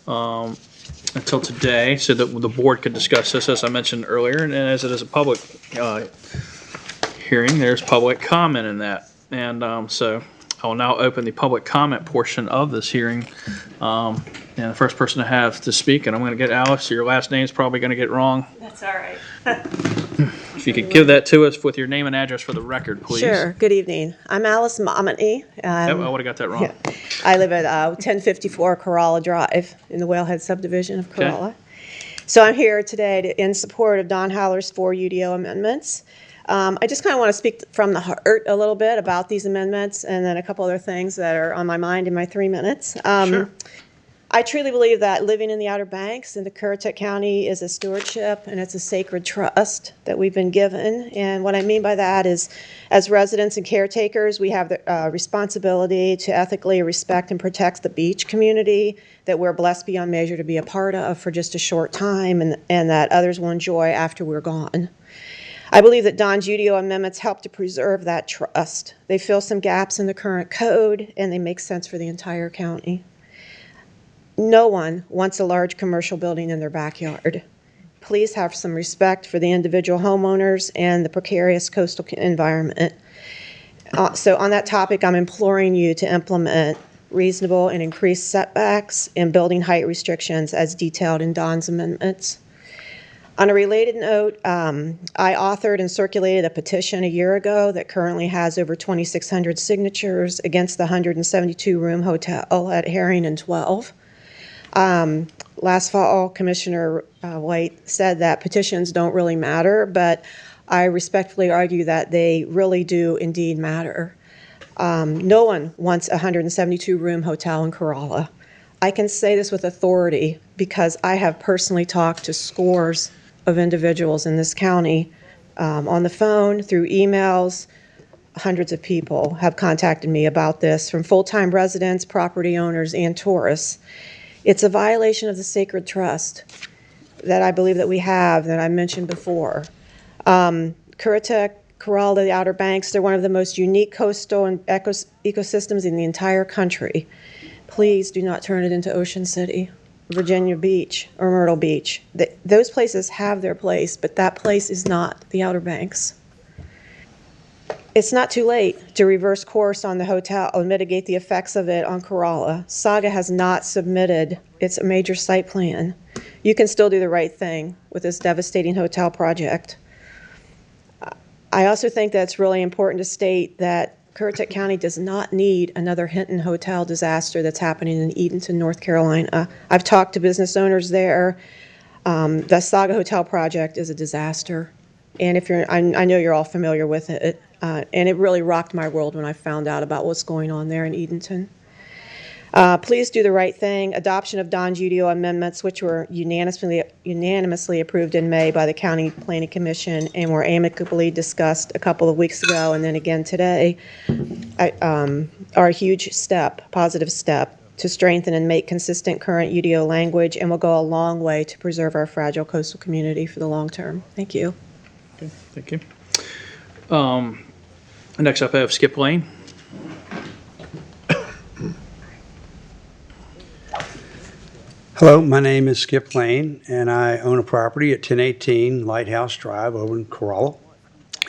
until today so that the board could discuss this, as I mentioned earlier. And as it is a public hearing, there's public comment in that, and so I will now open the public comment portion of this hearing. And the first person to have to speak, and I'm going to get Alice, your last name's probably going to get wrong. That's all right. If you could give that to us with your name and address for the record, please. Sure. Good evening. I'm Alice Momony. Yep, I would have got that wrong. Yeah. I live at 1054 Corolla Drive in the Whalehead subdivision of Okay. Corolla. So I'm here today in support of Don Howler's 4 UDO amendments. I just kind of want to speak from the heart a little bit about these amendments and then a couple other things that are on my mind in my 3 minutes. Sure. I truly believe that living in the Outer Banks in the Currituck County is a stewardship and it's a sacred trust that we've been given. And what I mean by that is, as residents and caretakers, we have the responsibility to ethically respect and protect the beach community that we're blessed beyond measure to be a part of for just a short time and that others will enjoy after we're gone. I believe that Don's UDO amendments help to preserve that trust. They fill some gaps in the current code and they make sense for the entire county. No one wants a large commercial building in their backyard. Please have some respect for the individual homeowners and the precarious coastal environment. So on that topic, I'm imploring you to implement reasonable and increased setbacks and building height restrictions as detailed in Don's amendments. On a related note, I authored and circulated a petition a year ago that currently has over 2,600 signatures against the 172-room hotel at Herring and 12. Last fall, Commissioner White said that petitions don't really matter, but I respectfully argue that they really do indeed matter. No one wants a 172-room hotel in Corolla. I can say this with authority because I have personally talked to scores of individuals in this county on the phone, through emails. Hundreds of people have contacted me about this, from full-time residents, property owners, and tourists. It's a violation of the sacred trust that I believe that we have, that I mentioned before. Currituck, Corolla, the Outer Banks, they're one of the most unique coastal and ecosystems in the entire country. Please do not turn it into Ocean City, Virginia Beach, or Myrtle Beach. Those places have their place, but that place is not the Outer Banks. It's not too late to reverse course on the hotel and mitigate the effects of it on Corolla. Saga has not submitted its major site plan. You can still do the right thing with this devastating hotel project. I also think that it's really important to state that Currituck County does not need another Hinton Hotel disaster that's happening in Edenton, North Carolina. I've talked to business owners there. The Saga Hotel project is a disaster. And I know you're all familiar with it. And it really rocked my world when I found out about what's going on there in Edenton. Please do the right thing. Adoption of Don's UDO amendments, which were unanimously approved in May by the County Planning Commission and were amicably discussed a couple of weeks ago and then again today, are a huge step, positive step, to strengthen and make consistent current UDO language and will go a long way to preserve our fragile coastal community for the long term. Thank you. Okay, thank you. Next up, I have Skip Lane. Hello, my name is Skip Lane, and I own a property at 1018 Lighthouse Drive over in Corolla.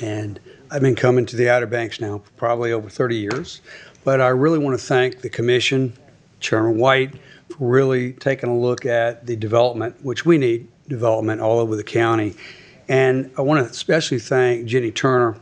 And I've been coming to the Outer Banks now for probably over 30 years. But I really want to thank the commission, Chairman White, for really taking a look at the development, which we need development all over the county. And I want to especially thank Jenny Turner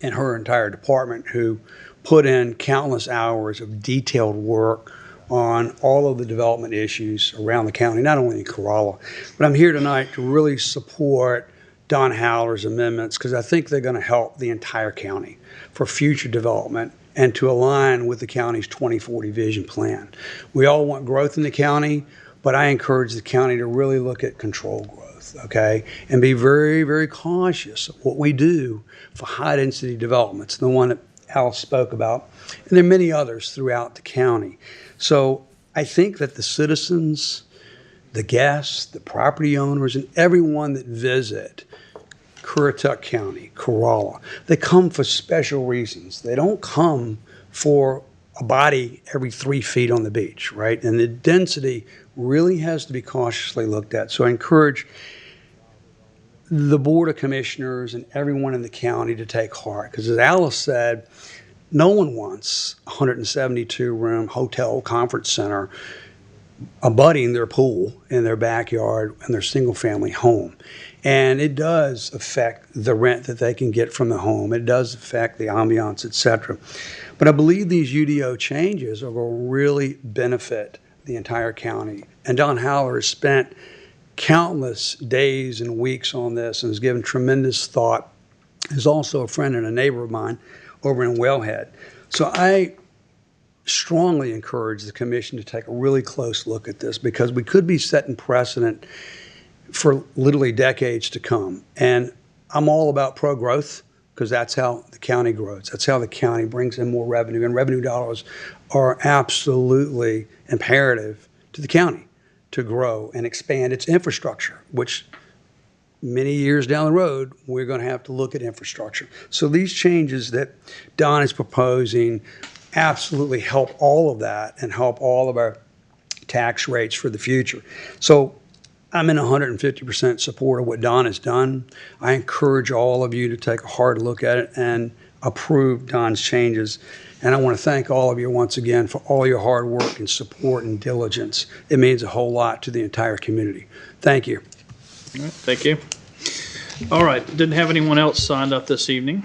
and her entire department who put in countless hours of detailed work on all of the development issues around the county, not only in Corolla. But I'm here tonight to really support Don Howler's amendments because I think they're going to help the entire county for future development and to align with the county's 2040 vision plan. We all want growth in the county, but I encourage the county to really look at controlled growth, okay, and be very, very cautious of what we do for high-density developments, the one that Al spoke about, and there are many others throughout the county. So I think that the citizens, the guests, the property owners, and everyone that visit Currituck County, Corolla, they come for special reasons. They don't come for a body every 3 feet on the beach, right? And the density really has to be cautiously looked at. So I encourage the Board of Commissioners and everyone in the county to take heart. Because as Alice said, no one wants a 172-room hotel conference center abutting their pool in their backyard and their single-family home. And it does affect the rent that they can get from the home. It does affect the ambiance, et cetera. But I believe these UDO changes are going to really benefit the entire county. And Don Howler has spent countless days and weeks on this and has given tremendous thought. He's also a friend and a neighbor of mine over in Wellhead. So I strongly encourage the commission to take a really close look at this because we could be setting precedent for literally decades to come. And I'm all about pro-growth because that's how the county grows. That's how the county brings in more revenue. And revenue dollars are absolutely imperative to the county to grow and expand its infrastructure, which many years down the road, we're going to have to look at infrastructure. So these changes that Don is proposing absolutely help all of that and help all of our tax rates for the future. So I'm in 150% support of what Don has done. I encourage all of you to take a hard look at it and approve Don's changes. And I want to thank all of you once again for all your hard work and support and diligence. It means a whole lot to the entire community. Thank you. All right, thank you. All right, didn't have anyone else signed up this evening.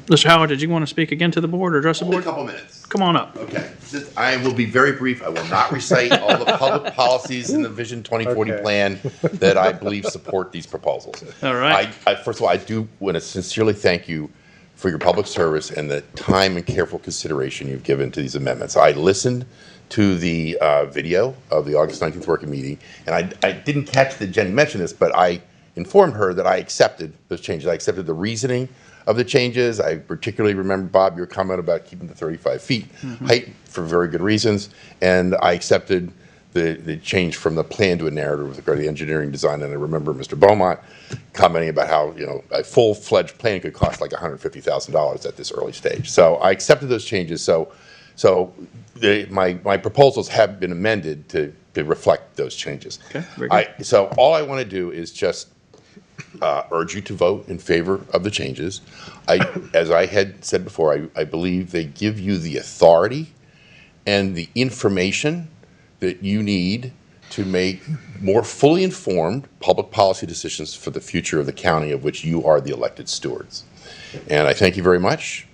Mr. Howard, did you want to speak again to the board or address the board? Only a couple minutes. Come on up. Okay. I will be very brief. I will not recite all the public policies in the Vision 2040 plan that I believe support these proposals. All right. First of all, I do want to sincerely thank you for your public service and the time and careful consideration you've given to these amendments. I listened to the video of the August 19th working meeting, and I didn't catch that Jenny mentioned this, but I informed her that I accepted those changes. I accepted the reasoning of the changes. I particularly remember, Bob, your comment about keeping the 35 feet height for very good reasons, and I accepted the change from the plan to a narrative with regard to the engineering design. And I remember Mr. Beaumont commenting about how a full-fledged plan could cost like $150,000 at this early stage. So I accepted those changes. So my proposals have been amended to reflect those changes. Okay, very good. So all I want to do is just urge you to vote in favor of the changes. As I had said before, I believe they give you the authority and the information that you need to make more fully informed public policy decisions for the future of the county of which you are the elected stewards. And I thank you very much,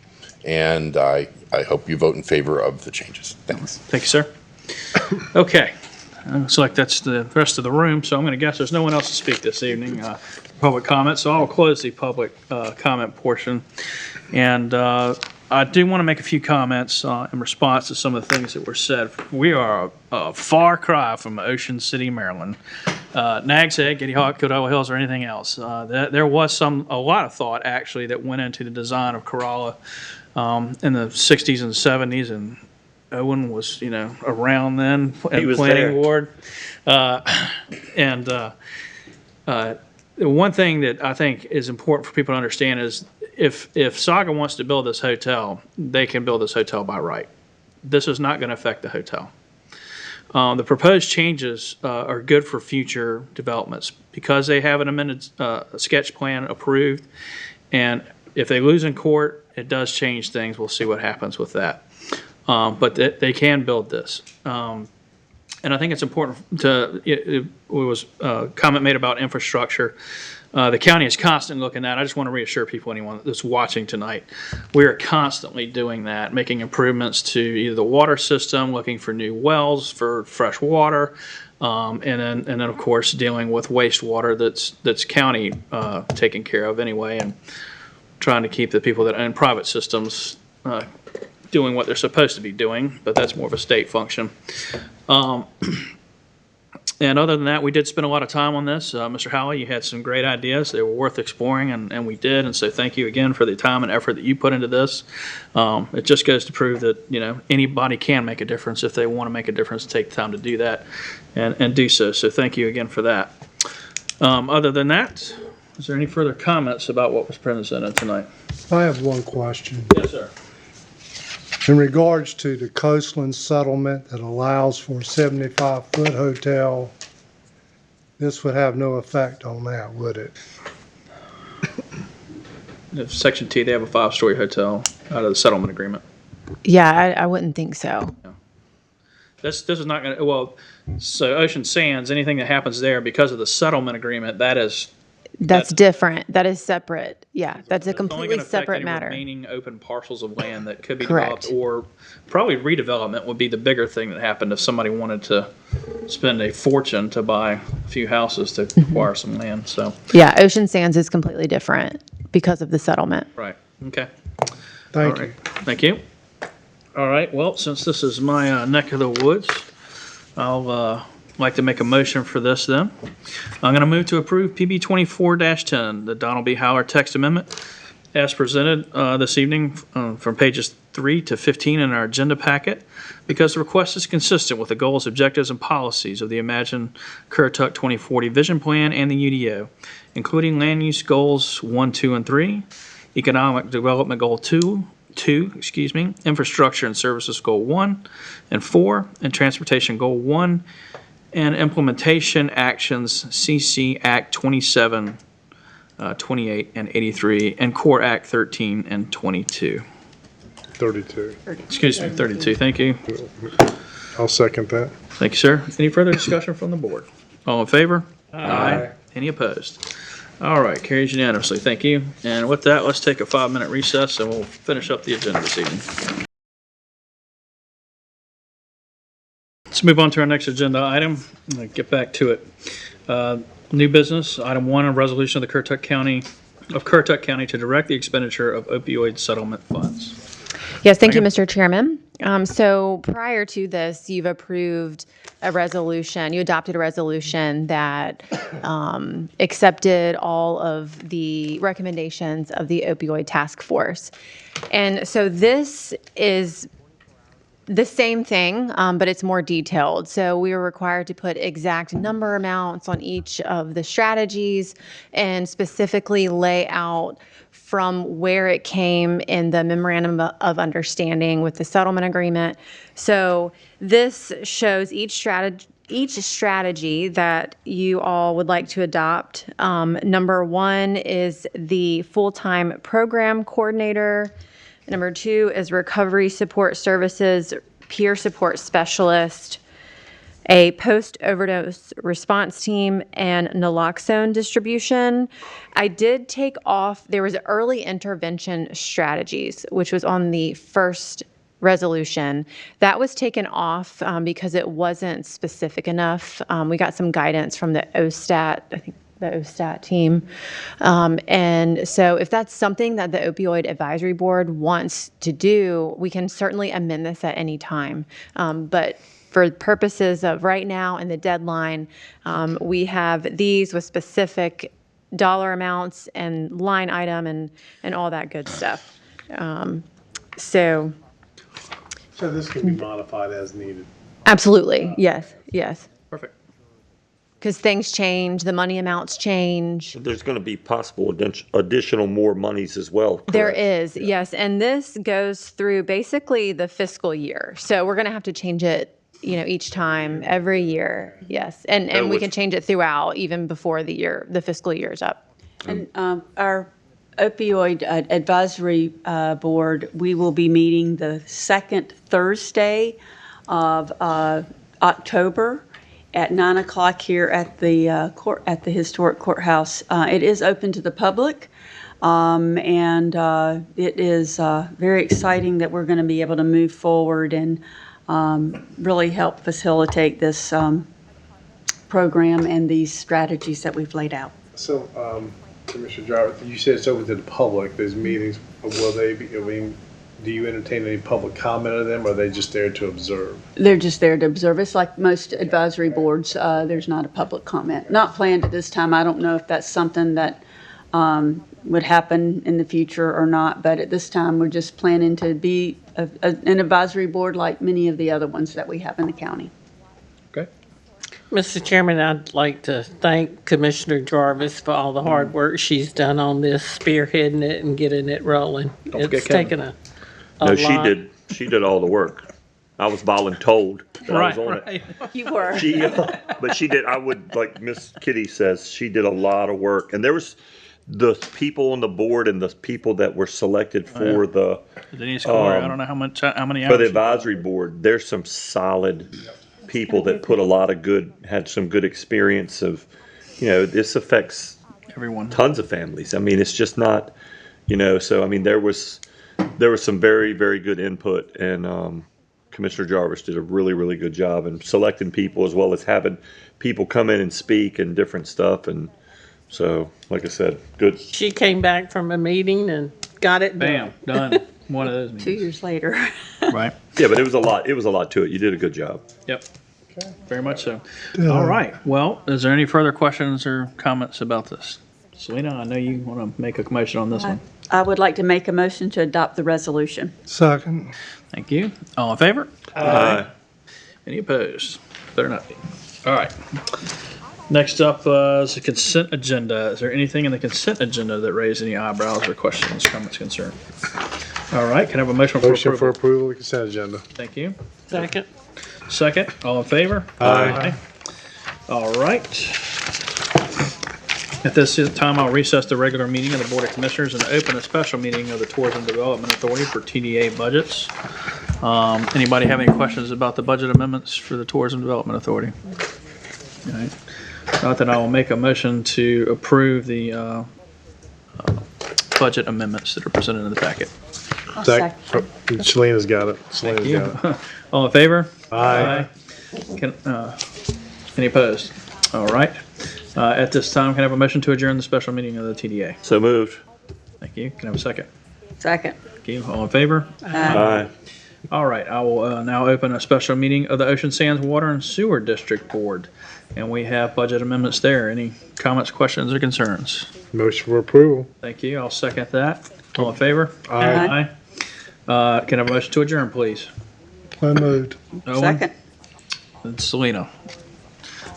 and I hope you vote in favor of the changes. Thanks. Thank you, sir. Okay. Looks like that's the rest of the room, so I'm going to guess there's no one else to speak this evening. Public comment, so I'll close the public comment portion. And I do want to make a few comments in response to some of the things that were said. We are a far cry from Ocean City, Maryland. Nags Head, Kitty Hawk, Coachella Hills, or anything else. There was a lot of thought actually that went into the design of Corolla in the 60s and 70s, and Owen was, around then He in was planning there. board. The one thing that I think is important for people to understand is if Saga wants to build this hotel, they can build this hotel by right. This is not going to affect the hotel. The proposed changes are good for future developments because they have an amended sketch plan approved, and if they lose in court, it does change things. We'll see what happens with that. But they can build this. And I think it's important it was a comment made about infrastructure. The county is constantly looking at. I just want to reassure people, anyone that's watching tonight, we are constantly doing that, making improvements to either the water system, looking for new wells for fresh water, and then of course dealing with wastewater that's county taken care of anyway, and trying to keep the people that own private systems doing what they're supposed to be doing, but that's more of a state function. And other than that, we did spend a lot of time on this. Mr. Howley, you had some great ideas. They were worth exploring, and we did. And so thank you again for the time and effort that you put into this. It just goes to prove that, anybody can make a difference if they want to make a difference, take the time to do that and do so. So thank you again for that. Other than that, is there any further comments about what was presented tonight? I have one question. Yes, sir. In regards to the Coastland settlement that allows for a 75-foot hotel, this would have no effect on that, would it? If Section T, they have a 5-story hotel out of the settlement agreement. Yeah, I wouldn't think so. This is not going to, so Ocean Sands, anything that happens there because of the settlement agreement, that's different. That is separate. Yeah, that's a it's only completely going to affect separate any matter. remaining open parcels of land that could be Correct. developed, or probably redevelopment would be the bigger thing that happened if somebody wanted to spend a fortune to buy a few houses to acquire some land. So Yeah, Ocean Sands is completely different because of the settlement. right, okay. Thank All you. right. Thank you. All right, well, since this is my neck of the woods, I'll like to make a motion for this then. I'm going to move to approve PB 24-10, the Donald B. Howard text amendment, as presented this evening from pages 3 to 15 in our agenda packet, because the request is consistent with the goals, objectives, and policies of the Imagine Currituck 2040 Vision Plan and the UDO, including land use goals 1, 2, and 3, economic development goal 2, infrastructure and services goal 1 and 4, and transportation goal 1, and implementation actions CC Act 27, 28, and 83, and Core Act 13 and 22. 32. Excuse me, 32. Thank you. I'll second that. Thank you, sir. Any further discussion from the board? All in favor? Aye. Any opposed? All right, carries unanimously. Thank you. And with that, let's take a 5-minute recess and we'll finish up the agenda this evening. Let's move on to our next agenda item. Get back to it. New business, item 1, a resolution of the Currituck County to direct the expenditure of opioid settlement funds. Yes, thank you, Mr. Chairman. So prior to this, you've approved a resolution, you adopted a resolution that accepted all of the recommendations of the opioid task force. And so this is the same thing, but it's more detailed. So we were required to put exact number amounts on each of the strategies and specifically lay out from where it came in the memorandum of understanding with the settlement agreement. So this shows each strategy that you all would like to adopt. Number 1 is the full-time program coordinator. Number 2 is recovery support services, peer support specialist, a post-overdose response team, and naloxone distribution. I did take off, there was early intervention strategies, which was on the first resolution. That was taken off because it wasn't specific enough. We got some guidance from the OSTAT, I think the OSTAT team. And so if that's something that the Opioid Advisory Board wants to do, we can certainly amend this at any time. But for purposes of right now and the deadline, we have these with specific dollar amounts and line item and all that good stuff. So this can be modified as needed. absolutely, yes, yes. Perfect. Because things change, the money amounts change. There's going to be possible additional more monies as well. There correct? is, yes, and this goes through basically the fiscal year. So we're going to have to change it, each time, every year, yes. And we can change it throughout, even before the fiscal year is up. And our opioid advisory board, we will be meeting the second Thursday of October at 9 o'clock here at the historic courthouse. It is open to the public, and it is very exciting that we're going to be able to move forward and really help facilitate this program and these strategies that we've laid out. So, Commissioner Jarvis, you said it's open to the public, those meetings, will they be, do you entertain any public comment of them, or are they just there to observe? They're just there to observe. It's like most advisory boards, there's not a public comment. Not planned at this time. I don't know if that's something that would happen in the future or not, but at this time, we're just planning to be an advisory board like many of the other ones that we have in the county. Okay. Mr. Chairman, I'd like to thank Commissioner Jarvis for all the hard work she's done on this, spearheading it and getting it rolling. It's taken a No, lot. she did all the work. I was voluntold that I was on it. You were. But she did, like Miss Kitty says, she did a lot of work. And there was the people on the board and the people that were selected for the Denise Corey, I don't know how many hours. for the advisory board. There's some solid people that put a lot of had some good experience of, this affects everyone, tons of families. I mean, it's just not, so I mean, there was some very, very good input, and Commissioner Jarvis did a really, really good job in selecting people as well as having people come in and speak and different stuff. And so, like I said, good. She came back from a meeting and got it Bam, done. One of those meetings. 2 years later. Right. Yeah, but it was a lot. It was a lot to it. You did a good job. Yep. Very much so. All right. Well, is there any further questions or comments about this? Selena, I know you want to make a motion on this one. I would like to make a motion to adopt the resolution. Second. Thank you. All in favor? Aye. Any opposed? Better not be. All right. Next up is the consent agenda. Is there anything in the consent agenda that raised any eyebrows or questions, comments, concerns? All right. Can I have a motion for Motion for approval? approval of the consent agenda. Thank you. Second. Second. All in favor? Aye. All right. At this time, I'll recess the regular meeting of the Board of Commissioners and open a special meeting of the Tourism Development Authority for TDA budgets. Anybody have any questions about the budget amendments for the Tourism Development Authority? All right. Not that I will make a motion to approve the budget amendments that are presented in the packet. Zach, Selena's got it. Thank Selena's you. got it. All in favor? Aye. Any opposed? All right. At this time, can I have a motion to adjourn the special meeting of the TDA? So moved. Thank you. Can I have a second? Second. Thank you. All in favor? Aye. All right. I will now open a special meeting of the Ocean Sands Water and Sewer District Board. And we have budget amendments there. Any comments, questions, or concerns? Motion for approval. Thank you. I'll second that. All in favor? Aye. Can I have a motion to adjourn, please? So moved. Owen? Second. And Selena.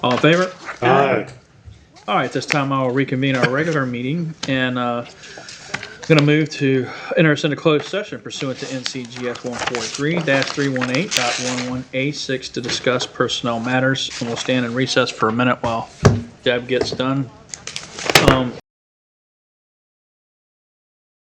All in favor? Aye. All right, this time I'll reconvene our regular meeting and going to move to enter us into closed session pursuant to NCGS 143-318.11A6 to discuss personnel matters. And we'll stand in recess for a minute while Deb gets done.